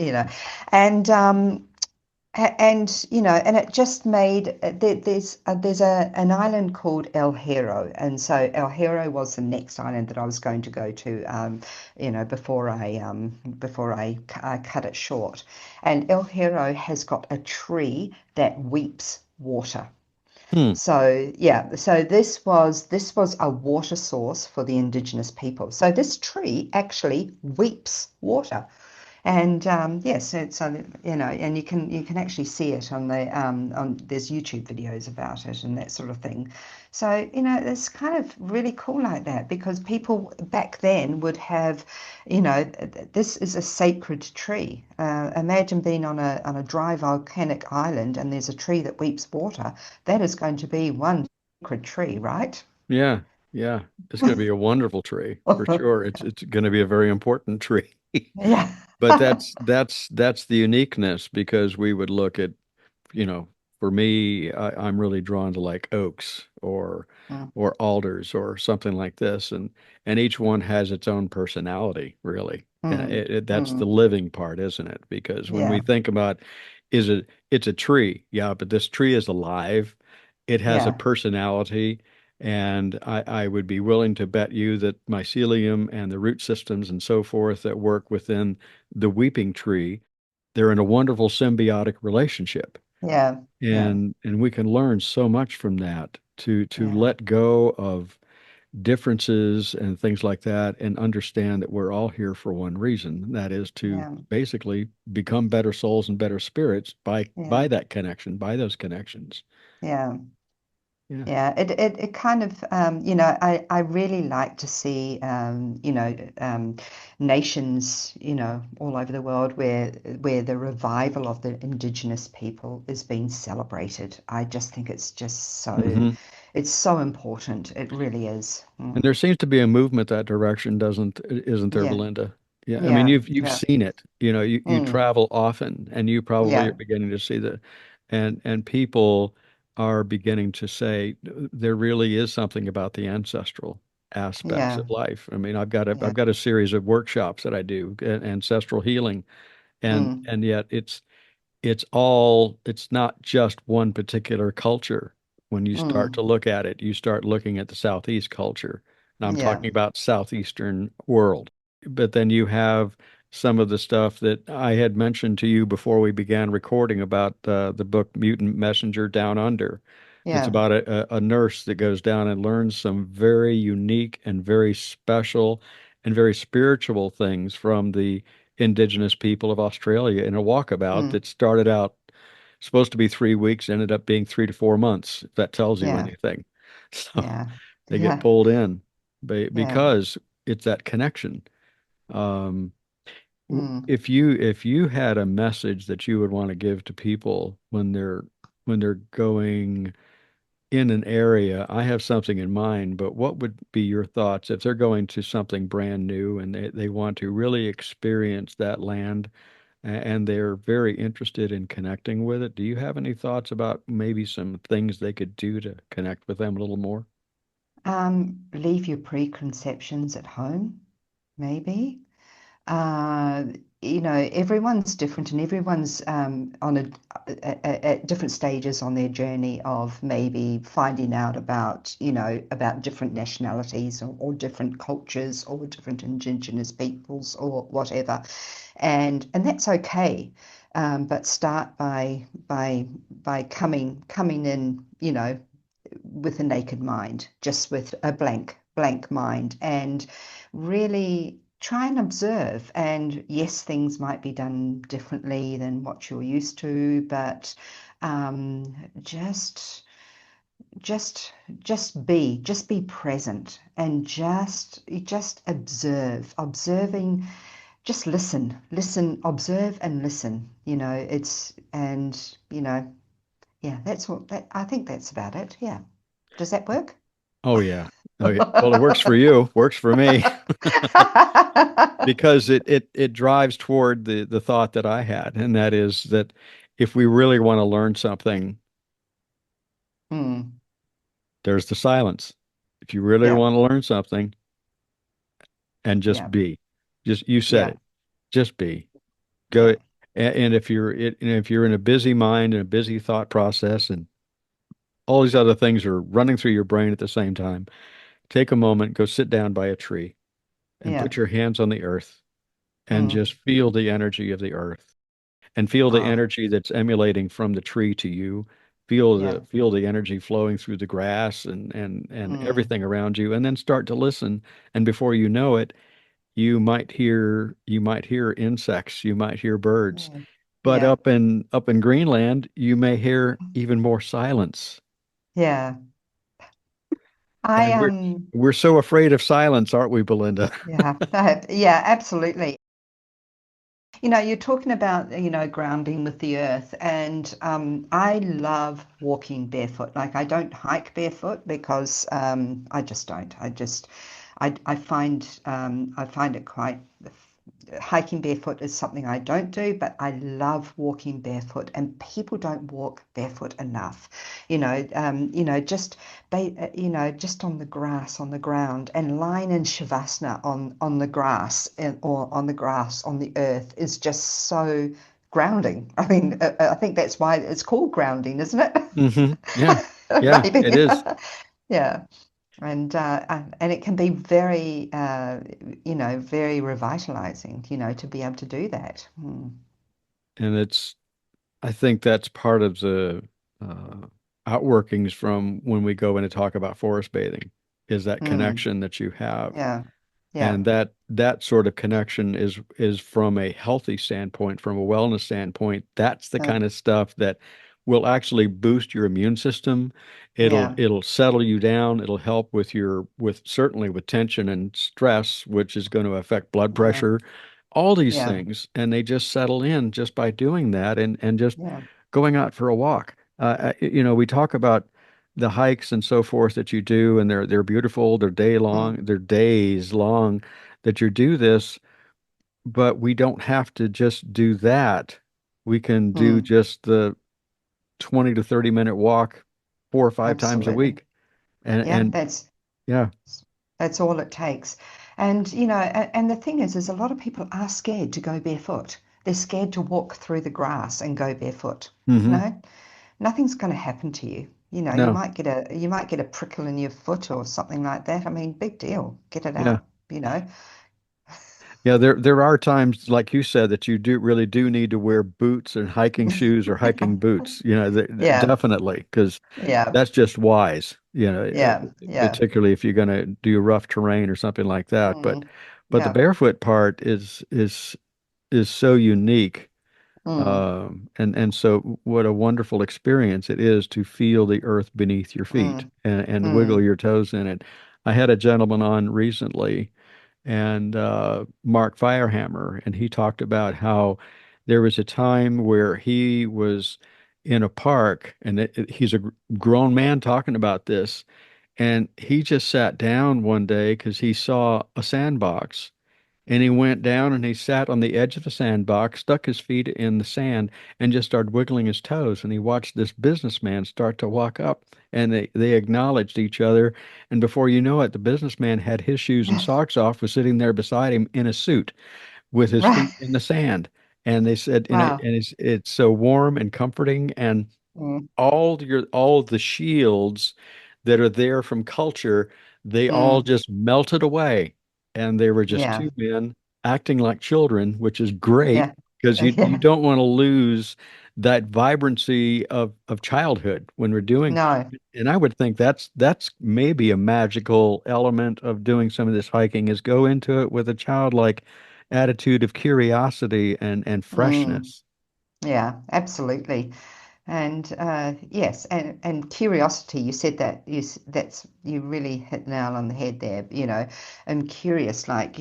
and and it just made there's an island called El Hierro, and so El Hierro was the next island that I was going to go to, before I cut it short. And El Hierro has got a tree that weeps water. Hmm. So yeah, so this was a water source for the indigenous people. So this tree actually weeps water. And yes, and you can actually see it on there's YouTube videos about it and that sort of thing. So it's kind of really cool like that because people back then would have, this is a sacred tree. Imagine being on a dry volcanic island and there's a tree that weeps water. That is going to be one sacred tree, right? Yeah. Yeah. It's going to be a wonderful tree for sure. It's going to be a very important tree. Yeah. But that's the uniqueness because we would look at, you know, for me, I'm really drawn to like oaks Mm, or alders or something like this, and each one has its own personality, really. mm, That's the mm. living part, isn't it? Because when we Yeah, think about, it's a tree, yeah, but this tree is alive. It has a yeah, personality, and I would be willing to bet you that mycelium and the root systems and so forth that work within the weeping tree, they're in a wonderful symbiotic relationship, yeah, yeah, and we can learn so much from that to yeah, let go of differences and things like that and understand that we're all here for one reason, that is to yeah, basically become better souls and better spirits by yeah, that connection, by those connections. yeah. Yeah. Yeah, it kind of, I really like to see, nations, all over the world where the revival of the indigenous people is being celebrated. I just think Hmm. it's so important. It really is. And Mm. there seems to be a movement that direction, isn't there, Yeah, Belinda? Yeah, I mean yeah, you've yeah, seen it. You mm, travel often, and you probably are yeah, beginning to see and people are beginning to say there really is something about the ancestral aspects yeah, of life. I mean, I've yeah, got a series of workshops that I do, ancestral healing, mm, and yet it's not just one particular culture. When you start to mm, look at it, you start looking at the Southeast culture. And I'm yeah, talking about Southeastern world. But then you have some of the stuff that I had mentioned to you before we began recording about the book Mutant Messenger Down Under. It's yeah, about a nurse that goes down and learns some very unique and very special and very spiritual things from the indigenous people of Australia in a walkabout mm, that started out supposed to be 3 weeks, ended up being 3 to 4 months, if that tells you yeah, anything. So yeah, they get yeah, pulled in yeah, because it's that connection. Um, mm. if you had a message that you would want to give to people when they're going in an area, I have something in mind, but what would be your thoughts if they're going to something brand new and they want to really experience that land and they're very interested in connecting with it? Do you have any thoughts about maybe some things they could do to connect with them a little more? Leave your preconceptions at home, maybe. Uh, everyone's different and everyone's at different stages on their journey of maybe finding out about different nationalities or different cultures or different indigenous peoples or whatever. And that's okay. But start by coming in, with a naked mind, just with a blank mind, and really try and observe. And yes, things might be done differently than what you're used to, but um, just just be present and just observing, just listen, observe and listen. It's and yeah, that's what that I think that's about it. Yeah. Does that work? Oh yeah. Oh yeah. Well, it works for you, works for me because it drives toward the thought that I had, and that is that if we really want to learn something, Hmm. there's the silence. If you really Yeah, want to learn something, and just yeah, be, just you said yeah, it, just be. Go, yeah, and if you're in a busy mind and a busy thought process, and all these other things are running through your brain at the same time, take a moment, go sit down by a tree, and yeah. put your hands on the earth and Hmm. just feel the energy of the earth and feel the Oh, energy that's emanating from the tree to you. yeah. Feel the energy flowing through the grass and Hmm. everything around you, and then start to listen. And before you know it, you might hear insects, you might hear birds. Yeah, But yeah, up in Greenland, you may hear even more silence. yeah. I And we're so afraid of silence, aren't we, Belinda? yeah, yeah, absolutely. You're talking about, grounding with the earth, and I love walking barefoot. Like, I don't hike barefoot because I just don't. I find it quite. Hiking barefoot is something I don't do, but I love walking barefoot, and people don't walk barefoot enough. Just on the grass, on the ground, and lying in shavasana on the grass or on the grass on the earth is just so grounding. I mean, I think that's why it's called grounding, isn't it? Yeah. Yeah, it Maybe. is. Yeah. And it can be very, very revitalizing, to be able to do that. Mm. And I think that's part of the uh, outworkings from when we go in to talk about forest bathing, is that Mm. connection that you have. Yeah, yeah, And that sort of connection is from a healthy standpoint, from a wellness standpoint. That's the uh, kind of stuff that will actually boost your immune system. It'll yeah, it'll settle you down. It'll help with certainly with tension and stress, which is going to affect blood yeah, pressure, all these yeah, things, and they just settle in just by doing that and just yeah. going out for a walk. We talk about the hikes and so forth that you do, and they're beautiful. Mm. They're days long that you do this, but we don't have to just do that. We can do Mm. just the 20 to 30-minute walk 4 or 5 times a Absolutely. week. And Yeah, and yeah. that's all it takes. And and the thing is a lot of people are scared to go barefoot. They're scared to walk through the grass and go barefoot. Hmm. No, nothing's going to happen to you. You No. might get a prickle in your foot or something like that. I mean, big deal. Get it Yeah. out, you know. Yeah, there are times, like you said, that you do need to wear boots and hiking shoes or hiking boots. Yeah, Definitely, because yeah, that's just wise. yeah, yeah. Particularly if you're going to do rough terrain or something like that. But Mm, but the yeah. barefoot part is so unique. Mm, And so what a wonderful experience it is to feel the earth beneath your feet mm, and wiggle mm, your toes in it. I had a gentleman on recently, and Mark Firehammer, and he talked about how there was a time where he was in a park, and he's a grown man talking about this, and he just sat down one day because he saw a sandbox, And he went down and he sat on the edge of the sandbox, stuck his feet in the sand, and just started wiggling his toes. And he watched this businessman start to walk up, and they acknowledged each other. And before you know it, the businessman had his shoes and socks off, was sitting there beside him in a suit with his Right. feet in the sand. And they said, Wow. and it's so warm and comforting, and Mm, all of the shields that are there from culture, they all mm, just melted away, and they were just yeah. two men acting like children, which is great Yeah. because you Yeah. don't want to lose that vibrancy of childhood when we're doing. No. And I would think that's maybe a magical element of doing some of this hiking is go into it with a childlike attitude of curiosity and Mm, freshness. yeah, absolutely. And yes, and curiosity. You said that that's you really hit the nail on the head there. I'm curious, like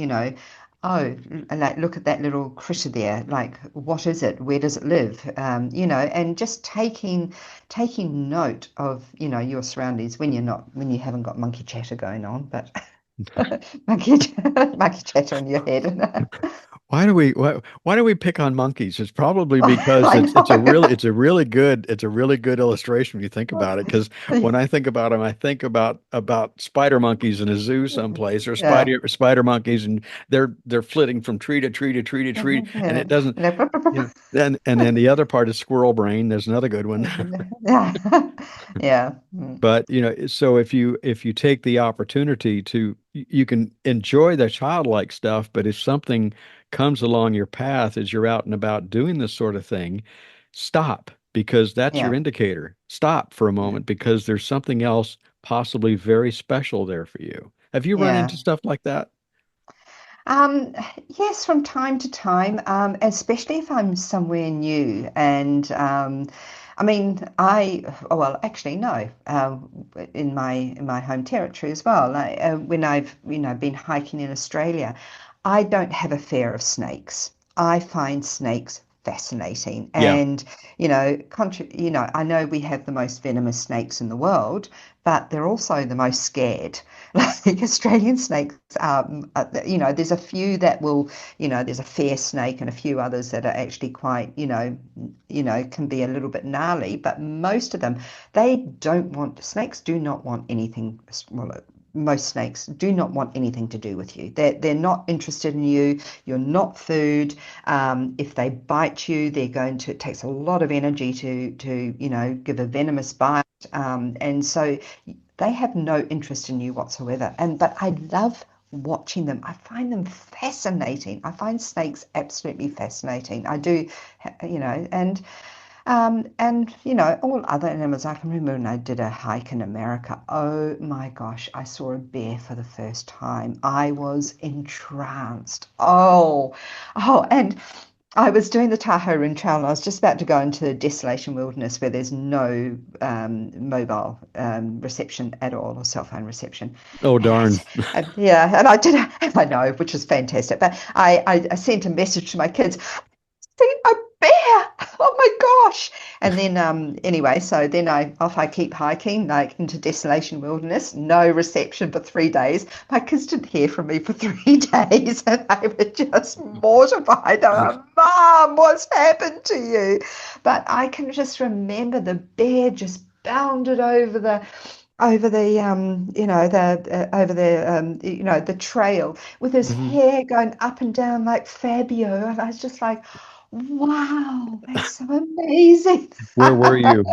oh, like look at that little critter there. Like, what is it? Where does it live? And just taking note of your surroundings when you haven't got monkey chatter going on, but monkey chatter in your head. Why do we pick on monkeys? It's probably because I it's a really good illustration when you think about it. Because when I think about them, I think about spider monkeys in a zoo someplace, or Yeah. spider monkeys, and they're flitting from tree to tree to tree to tree, and Yeah. it doesn't, then the other part is squirrel brain. There's another good one. Yeah. Yeah. Mm. But so if you take the opportunity to, you can enjoy the childlike stuff, but if something comes along your path as you're out and about doing this sort of thing, stop because that's your Yeah. indicator. Stop for a Yeah. moment because there's something else possibly very special there for you. Have you run Yeah. into stuff like that? Um, yes, from time to time, especially if I'm somewhere new. And I mean, oh, well, actually, no, in my home territory as well. Like, when I've been hiking in Australia, I don't have a fear of snakes. I find snakes fascinating, Yeah. and I know we have the most venomous snakes in the world, but they're also the most scared. Like Australian snakes, there's a few that will, there's a fair snake and a few others that are actually quite, can be a little bit gnarly, but most of them, they don't want, snakes do not want anything, well, most snakes do not want anything to do with you. They're not interested in you. You're not food. If they bite you, it takes a lot of energy to give a venomous bite. And so they have no interest in you whatsoever. But I love watching them. I find them fascinating. I find snakes absolutely fascinating. I do, and all other animals. I can remember when I did a hike in America. Oh my gosh, I saw a bear for the first time. I was entranced. And I was doing the Tahoe Rim Trail, and I was just about to go into the desolation wilderness where there's no mobile reception at all, or cell phone reception. Oh, And darn. yeah, and I did, I know, which was fantastic. But I sent a message to my kids, seen a bear. Oh my gosh. And then anyway, so then I keep hiking like into desolation wilderness, no reception for 3 days. My kids didn't hear from me for 3 days and they were just mortified. They were like, Mom, what's happened to you? But I can just remember the bear just bounded over the trail with his Mhm. hair going up and down like Fabio, and I was just like, wow, that's so amazing. Where were you?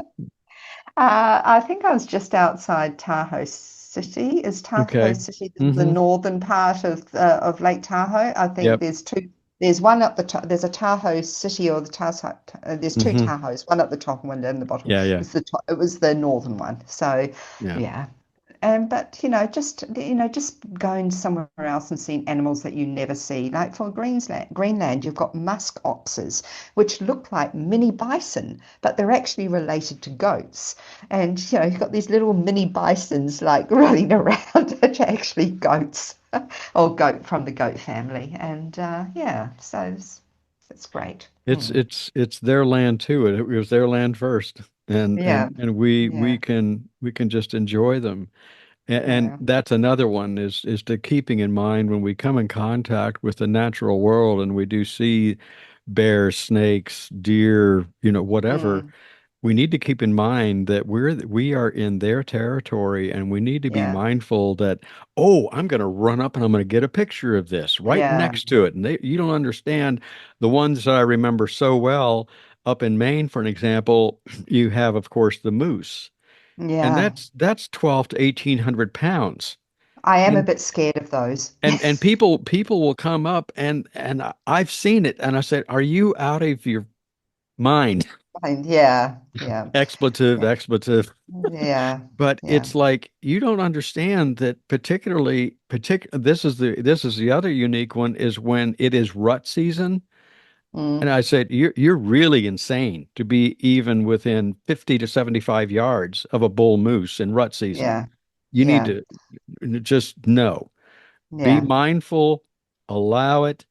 I think I was just outside Tahoe City. Is Tahoe Okay. City the Hmm. northern part of Lake Tahoe? I think Yep. there's two. There's one up the top. There's a Tahoe City or the Tahoe. There's two Hmm. Tahoes, one at the top and one down the bottom. Yeah, yeah, It was the northern one. So, yeah. yeah. But just going somewhere else and seeing animals that you never see. Like for Greenland, you've got musk oxes, which look like mini bison, but they're actually related to goats. And you've got these little mini bisons like running around, which are actually goats, or goat from the goat family. And yeah, so it's great. It's Mm. it's it's their land too. It was their land first, and Yeah, and we yeah, we can just enjoy them. And Yeah. that's another one is to keeping in mind when we come in contact with the natural world and we do see bears, snakes, deer, whatever, Mm, we need to keep in mind that we are in their territory and we need to be yeah. mindful that, oh, I'm going to run up and I'm going to get a picture of this right Yeah. next to it. And you don't understand the ones that I remember so well up in Maine, for an example, you have, of course, the moose. And Yeah. that's 12 to 1800 pounds. I am a And bit scared of those. and people will come up and I've seen it and I said, "Are you out of your mind?" Yeah. Yeah. Expletive, Yeah. expletive. Yeah. But Yeah. it's like you don't understand that this is the other unique one is when it is rut season. And Mm, I said, you're really insane to be even within 50 to 75 yards of a bull moose in rut season. yeah. You need Yeah. to just know. Be Yeah. mindful, allow it,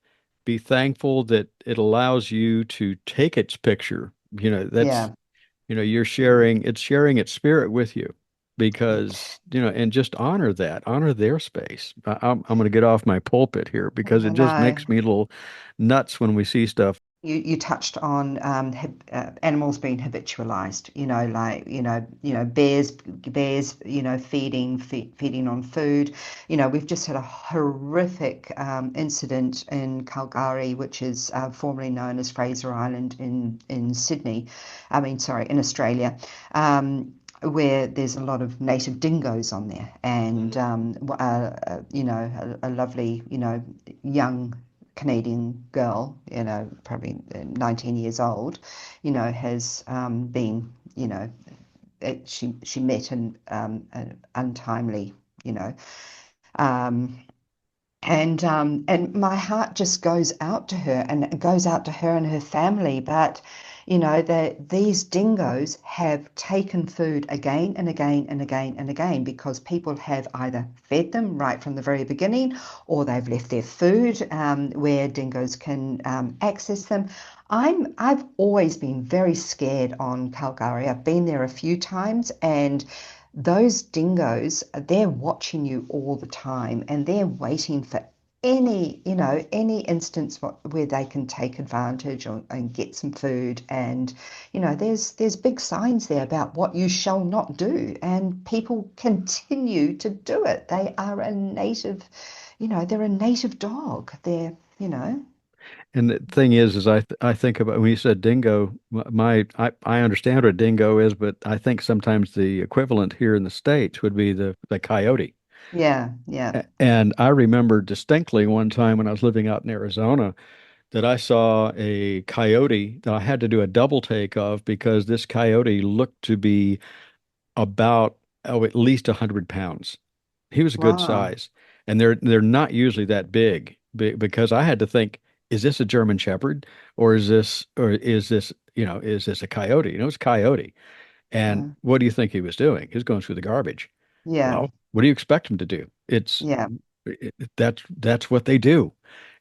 be thankful that it allows you to take its picture. That's Yeah. it's sharing its spirit with you because, and just honor that, honor their space. I'm going to get off my pulpit here because I it just know. makes me a little nuts when we see stuff. You touched on animals being habitualized, like bears, feeding on food. We've just had a horrific incident in Calgary, which is formerly known as Fraser Island in Sydney. I mean, sorry, in Australia. Where there's a lot of native dingoes on there, and a lovely, young Canadian girl, probably 19 years old, has been, she met an untimely, you know, um, and my heart just goes out to her, and it goes out to her and her family. But that these dingoes have taken food again and again and again and again because people have either fed them right from the very beginning, or they've left their food where dingoes can access them. I've always been very scared on Calgary. I've been there a few times, and those dingoes, they're watching you all the time, and they're waiting for any instance where they can take advantage and get some food. And there's big signs there about what you shall not do, and people continue to do it. They are a native, they're a native dog. And the thing is I think about when you said dingo, I understand what a dingo is, but I think sometimes the equivalent here in the States would be the coyote. Yeah, yeah. And I remember distinctly one time when I was living out in Arizona that I saw a coyote that I had to do a double take of because this coyote looked to be about, at least 100 pounds. He was a good Wow. size. And they're not usually that big because I had to think, is this a German Shepherd or is this a coyote? It's a coyote. And Yeah, what do you think he was doing? He was going through the garbage. yeah, Well, what do you expect him to do? yeah, That's what they do.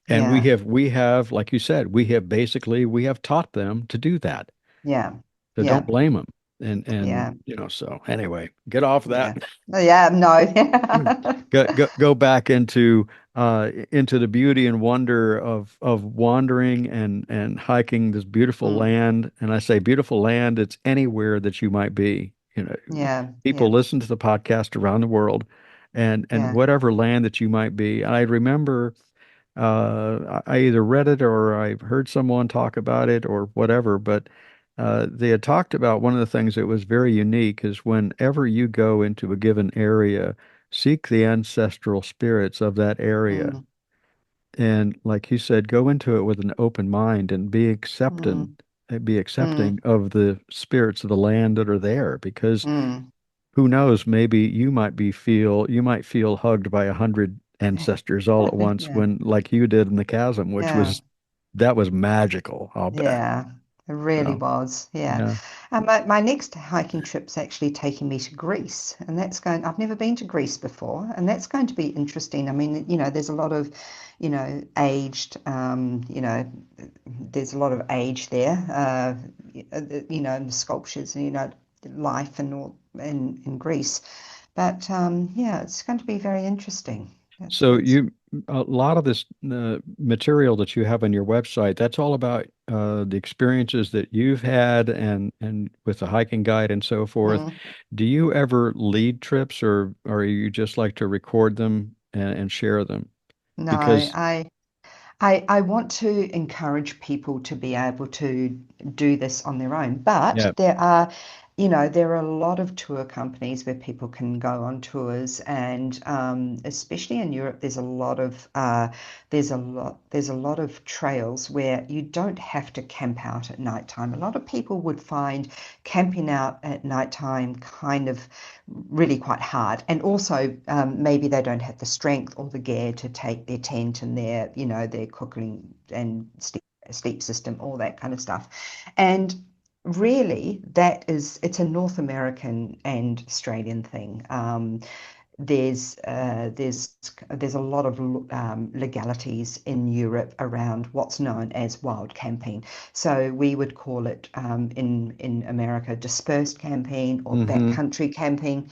And we yeah, have we have like you said, we have taught them to do that. yeah, So don't yeah, blame them. And yeah, so anyway, get off yeah. that. Yeah, no. Go back into the beauty and wonder of wandering and hiking this beautiful Mm, land. And I say beautiful land, it's anywhere that you might be. yeah, People yeah, listen to the podcast around the world and yeah. whatever land that you might be. I remember I either read it or I heard someone talk about it or whatever, but they had talked about one of the things that was very unique is whenever you go into a given area, seek the ancestral spirits of that area. Mm, And like you said, go into it with an open mind and mm, be accepting mm, of the spirits of the land that are there because mm. who knows, maybe you might feel hugged by 100 ancestors all at once Yeah, when like you did in the chasm, which yeah. was that was magical, I'll bet. Yeah, it really So was. Yeah. yeah. My next hiking trip's actually taking me to Greece, and I've never been to Greece before, and that's going to be interesting. I mean, there's a lot of, there's a lot of age there, in the sculptures and, life and all in Greece. But yeah, it's going to be very interesting. So That's a lot of this material that you have on your website, that's all about the experiences that you've had and with the hiking guide and so forth. mm, Do you ever lead trips or you just like to record them and share them? no, Because I want to encourage people to be able to do this on their own, but yeah, there are a lot of tour companies where people can go on tours, and especially in Europe, there's a lot of trails where you don't have to camp out at nighttime. A lot of people would find camping out at nighttime kind of really quite hard. And also, maybe they don't have the strength or the gear to take their tent and their cooking and sleep system, all that kind of stuff. And really, it's a North American and Australian thing. There's a lot of legalities in Europe around what's known as wild camping. So we would call it in America dispersed camping or hmm backcountry camping.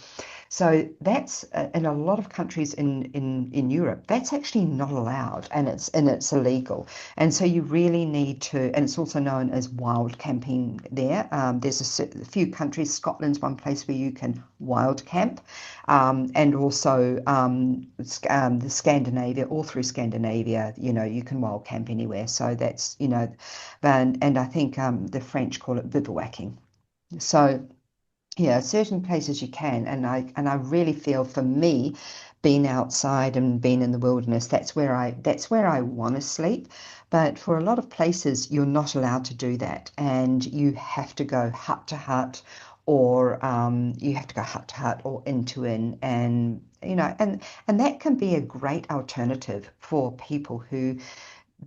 So that's in a lot of countries in Europe, that's actually not allowed, and it's illegal. And so you really need to, and it's also known as wild camping there. There's a few countries, Scotland's one place where you can wild camp, and also the Scandinavia, all through Scandinavia, you can wild camp anywhere. So that's, and I think the French call it bivouacking. So yeah, certain places you can, and I really feel for me, being outside and being in the wilderness, that's where I want to sleep. But for a lot of places, you're not allowed to do that, and you have to go hut to hut, or you have to go hut to hut or inn to inn, and that can be a great alternative for people who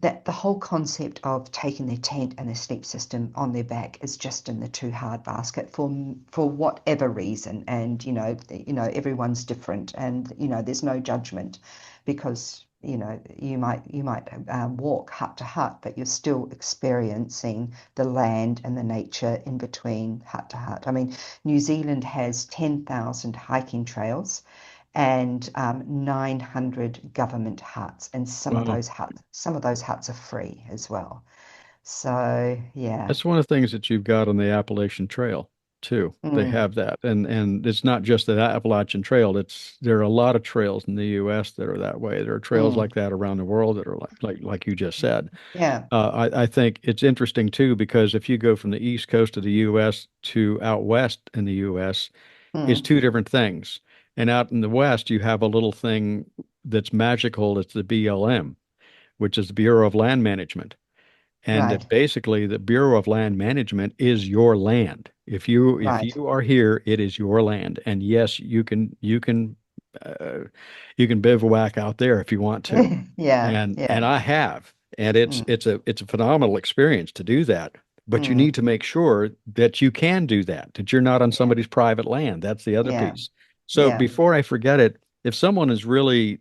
that the whole concept of taking their tent and their sleep system on their back is just in the too hard basket for whatever reason. And everyone's different, and there's no judgment, because you might walk hut to hut, but you're still experiencing the land and the nature in between hut to hut. I mean, New Zealand has 10,000 hiking trails and 900 government huts, and well, some of those huts are free as well. So yeah. that's one of the things that you've got on the Appalachian Trail too. They Mm, have that, and it's not just the Appalachian Trail. There are a lot of trails in the U.S. that are that way. There are trails like mm, that around the world that are like you just said. yeah. I think it's interesting too because if you go from the East Coast of the U.S. to out west in the U.S., it's Mm, two different things. And out in the West, you have a little thing that's magical. It's the BLM, which is the Bureau of Land Management. And right, basically, the Bureau of Land Management is your land. If right. you are here, it is your land. And yes, uh, you can bivouac out there if you want to. Yeah, And yeah. I have, and Mm, it's a phenomenal experience to do that. But you need mm, to make sure that you can do that, that you're not on yeah, somebody's private land. That's the other yeah, piece. So yeah. before I forget it, if someone is really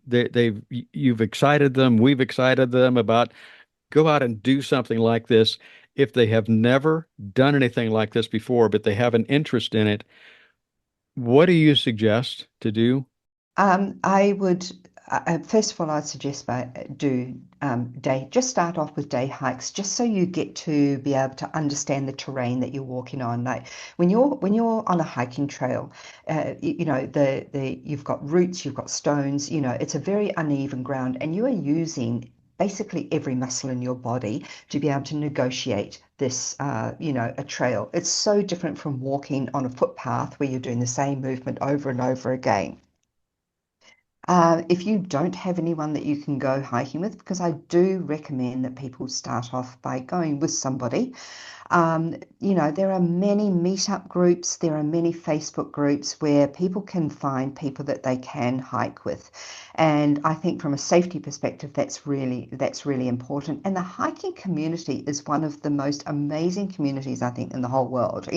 you've excited them, we've excited them about go out and do something like this. If they have never done anything like this before, but they have an interest in it, what do you suggest to do? I would first of all, I'd suggest do just start off with day hikes, just so you get to be able to understand the terrain that you're walking on. Like when you're on a hiking trail, the you've got roots, you've got stones, it's a very uneven ground, and you are using basically every muscle in your body to be able to negotiate this, a trail. It's so different from walking on a footpath where you're doing the same movement over and over again. If you don't have anyone that you can go hiking with, because I do recommend that people start off by going with somebody. There are many meetup groups, there are many Facebook groups where people can find people that they can hike with. And I think from a safety perspective, that's really important. And the hiking community is one of the most amazing communities, I think, in the whole world.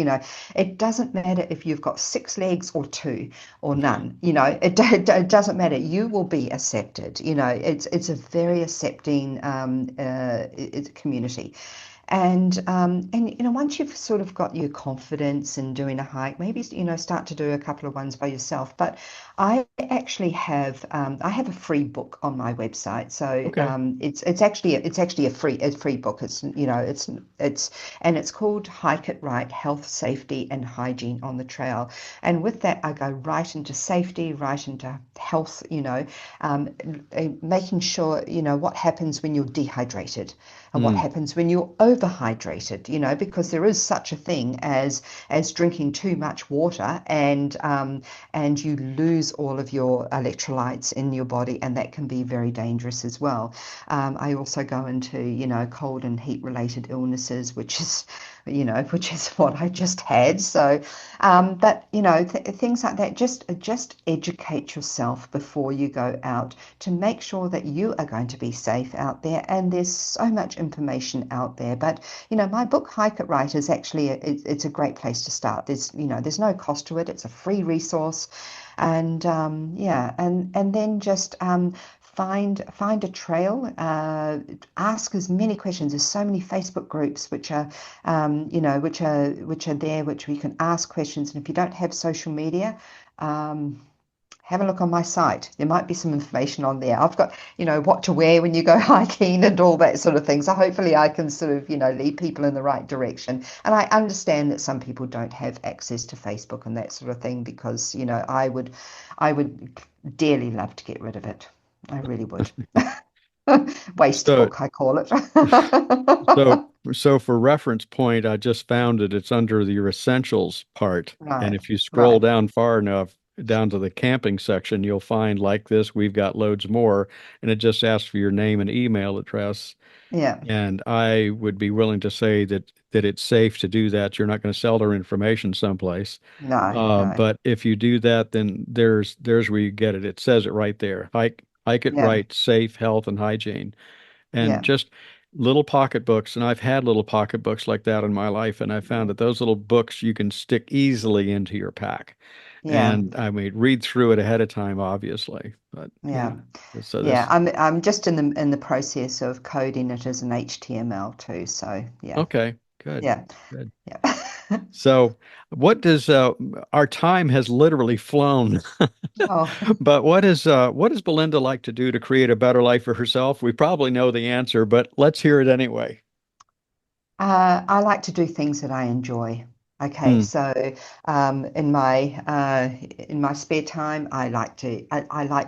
It doesn't matter if you've got six legs or two or none. It doesn't matter. You will be accepted. It's a very accepting it's a community. And once you've sort of got your confidence in doing a hike, maybe start to do a couple of ones by yourself. But I actually have a free book on my website, so Okay. it's actually a free book. It's called Hike It Right: Health, Safety, and Hygiene on the Trail. And with that, I go right into safety, right into health. Making sure what happens when you're dehydrated and what Mm. happens when you're overhydrated, because there is such a thing as drinking too much water, and you lose all of your electrolytes in your body, and that can be very dangerous as well. I also go into cold and heat related illnesses, which is what I just had. So, but things like that. Just educate yourself before you go out to make sure that you are going to be safe out there. And there's so much information out there. But my book Hike It Right is actually it's a great place to start. There's no cost to it. It's a free resource, and yeah, and then just find a trail, ask as many questions. There's so many Facebook groups which are there, which we can ask questions. And if you don't have social media, have a look on my site. There might be some information on there. I've got, what to wear when you go hiking and all that sort of thing. So hopefully I can sort of, lead people in the right direction. And I understand that some people don't have access to Facebook and that sort of thing, because, I would dearly love to get rid of it. I really would. Waste So, book, I call it. so, so for reference point, I just found it. It's under your essentials part. And Right, if you scroll right. down far enough down to the camping section, you'll find like this, we've got loads more. And it just asks for your name and email address. Yeah. And I would be willing to say that it's safe to do that. You're not going to sell their information someplace. No, no. But if you do that, then there's where you get it. It says it right there. Hike it Yeah, right, safe, health, and hygiene. And yeah, just little pocketbooks. And I've had little pocketbooks like that in my life. And I found that those little books you can stick easily into your pack. yeah, And I mean, read through it ahead of time, obviously. But yeah. yeah. So Yeah, this, I'm just in the process of coding it as an HTML too. So yeah, okay, good, yeah, good. yeah. So what does our time has literally flown. Oh. But what does Belinda like to do to create a better life for herself? We probably know the answer, but let's hear it anyway. I like to do things that I enjoy. Okay, Hmm. so in my spare time, I like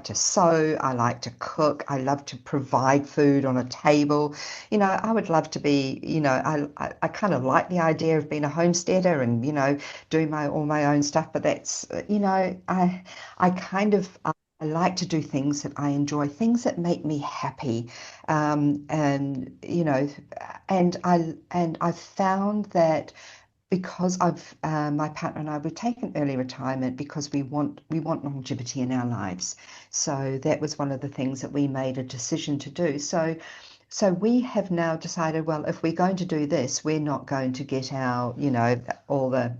to sew. I like to cook. I love to provide food on a table. I would love to be. I kind of like the idea of being a homesteader and doing my own stuff. But that's I kind of. I like to do things that I enjoy, things that make me happy, and I've found that because my partner and I, we've taken early retirement because we want longevity in our lives. So that was one of the things that we made a decision to do. So we have now decided, well, if we're going to do this, we're not going to get our, all the,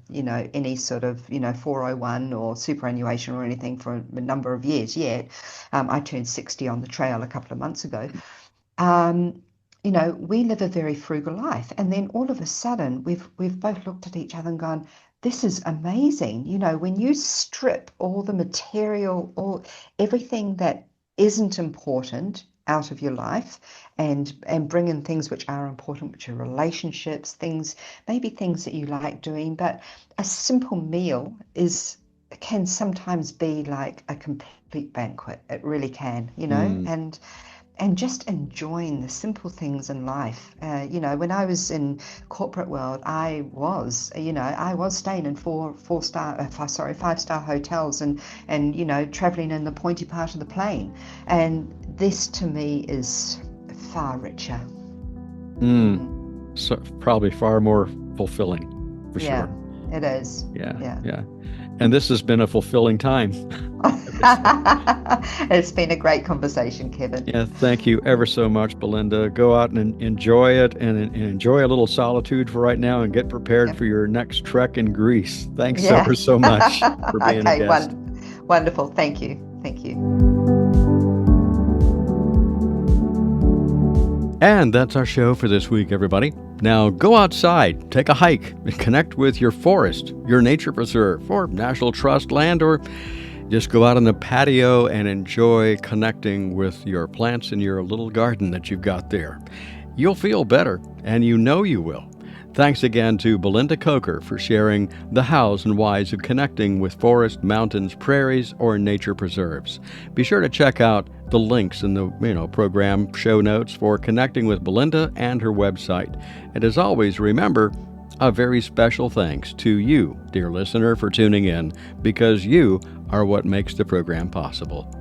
any sort of, 401 or superannuation or anything for a number of years yet. I turned 60 on the trail a couple of months ago. um, we live a very frugal life. And then all of a sudden, we've both looked at each other and gone, this is amazing. When you strip all the material, all everything that isn't important out of your life, and bring in things which are important, which are relationships, maybe things that you like doing, but a simple meal can sometimes be like a complete banquet. It really can, Hmm. and just enjoying the simple things in life. When I was in corporate world, I was staying in 5-star hotels, and traveling in the pointy part of the plane. And this to me is far richer. Hmm. Mm. So probably far more fulfilling, for Yeah, sure. it is. Yeah, Yeah. yeah. And this has been a fulfilling time. Ever so- It's been a great conversation, Kevin. Yeah, thank you ever so much, Belinda. Go out and enjoy it and enjoy a little solitude for right now and get prepared Yep. for your next trek in Greece. Thanks Yeah. ever so much for being a Okay, guest. wonderful. Thank you. Thank you. And that's our show for this week, everybody. Now go outside, take a hike, and connect with your forest, your nature preserve, or National Trust land, or just go out on the patio and enjoy connecting with your plants in your little garden that you've got there. You'll feel better, and you know you will. Thanks again to Belinda Coker for sharing the hows and whys of connecting with forests, mountains, prairies, or nature preserves. Be sure to check out the links in the program show notes for connecting with Belinda and her website. And as always, remember, a very special thanks to you, dear listener, for tuning in, because you are what makes the program possible.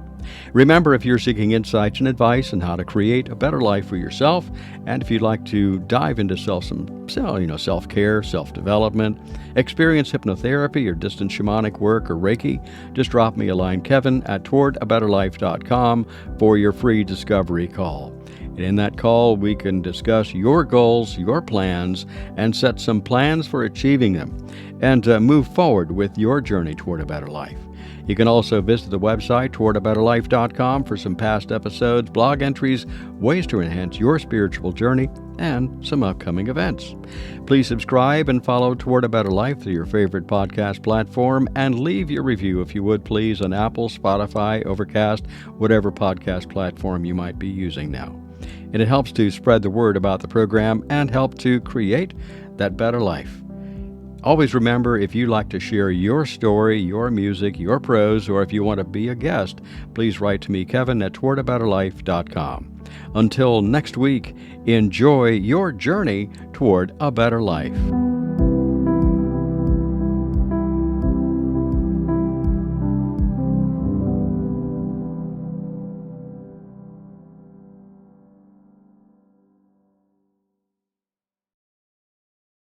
Remember, if you're seeking insights and advice on how to create a better life for yourself, and if you'd like to dive into self-care, self-development, experience hypnotherapy or distant shamanic work or Reiki, just drop me a line, kevin@towardabetterlife.com, for your free discovery call. And in that call, we can discuss your goals, your plans, and set some plans for achieving them, and move forward with your journey toward a better life. You can also visit the website, towardabetterlife.com, for some past episodes, blog entries, ways to enhance your spiritual journey, and some upcoming events. Please subscribe and follow Toward a Better Life through your favorite podcast platform, and leave your review, if you would, please, on Apple, Spotify, Overcast, whatever podcast platform you might be using now. And it helps to spread the word about the program and help to create that better life. Always remember, if you'd like to share your story, your music, your prose, or if you want to be a guest, please write to me, kevin@towardabetterlife.com. Until next week, enjoy your journey toward a better life.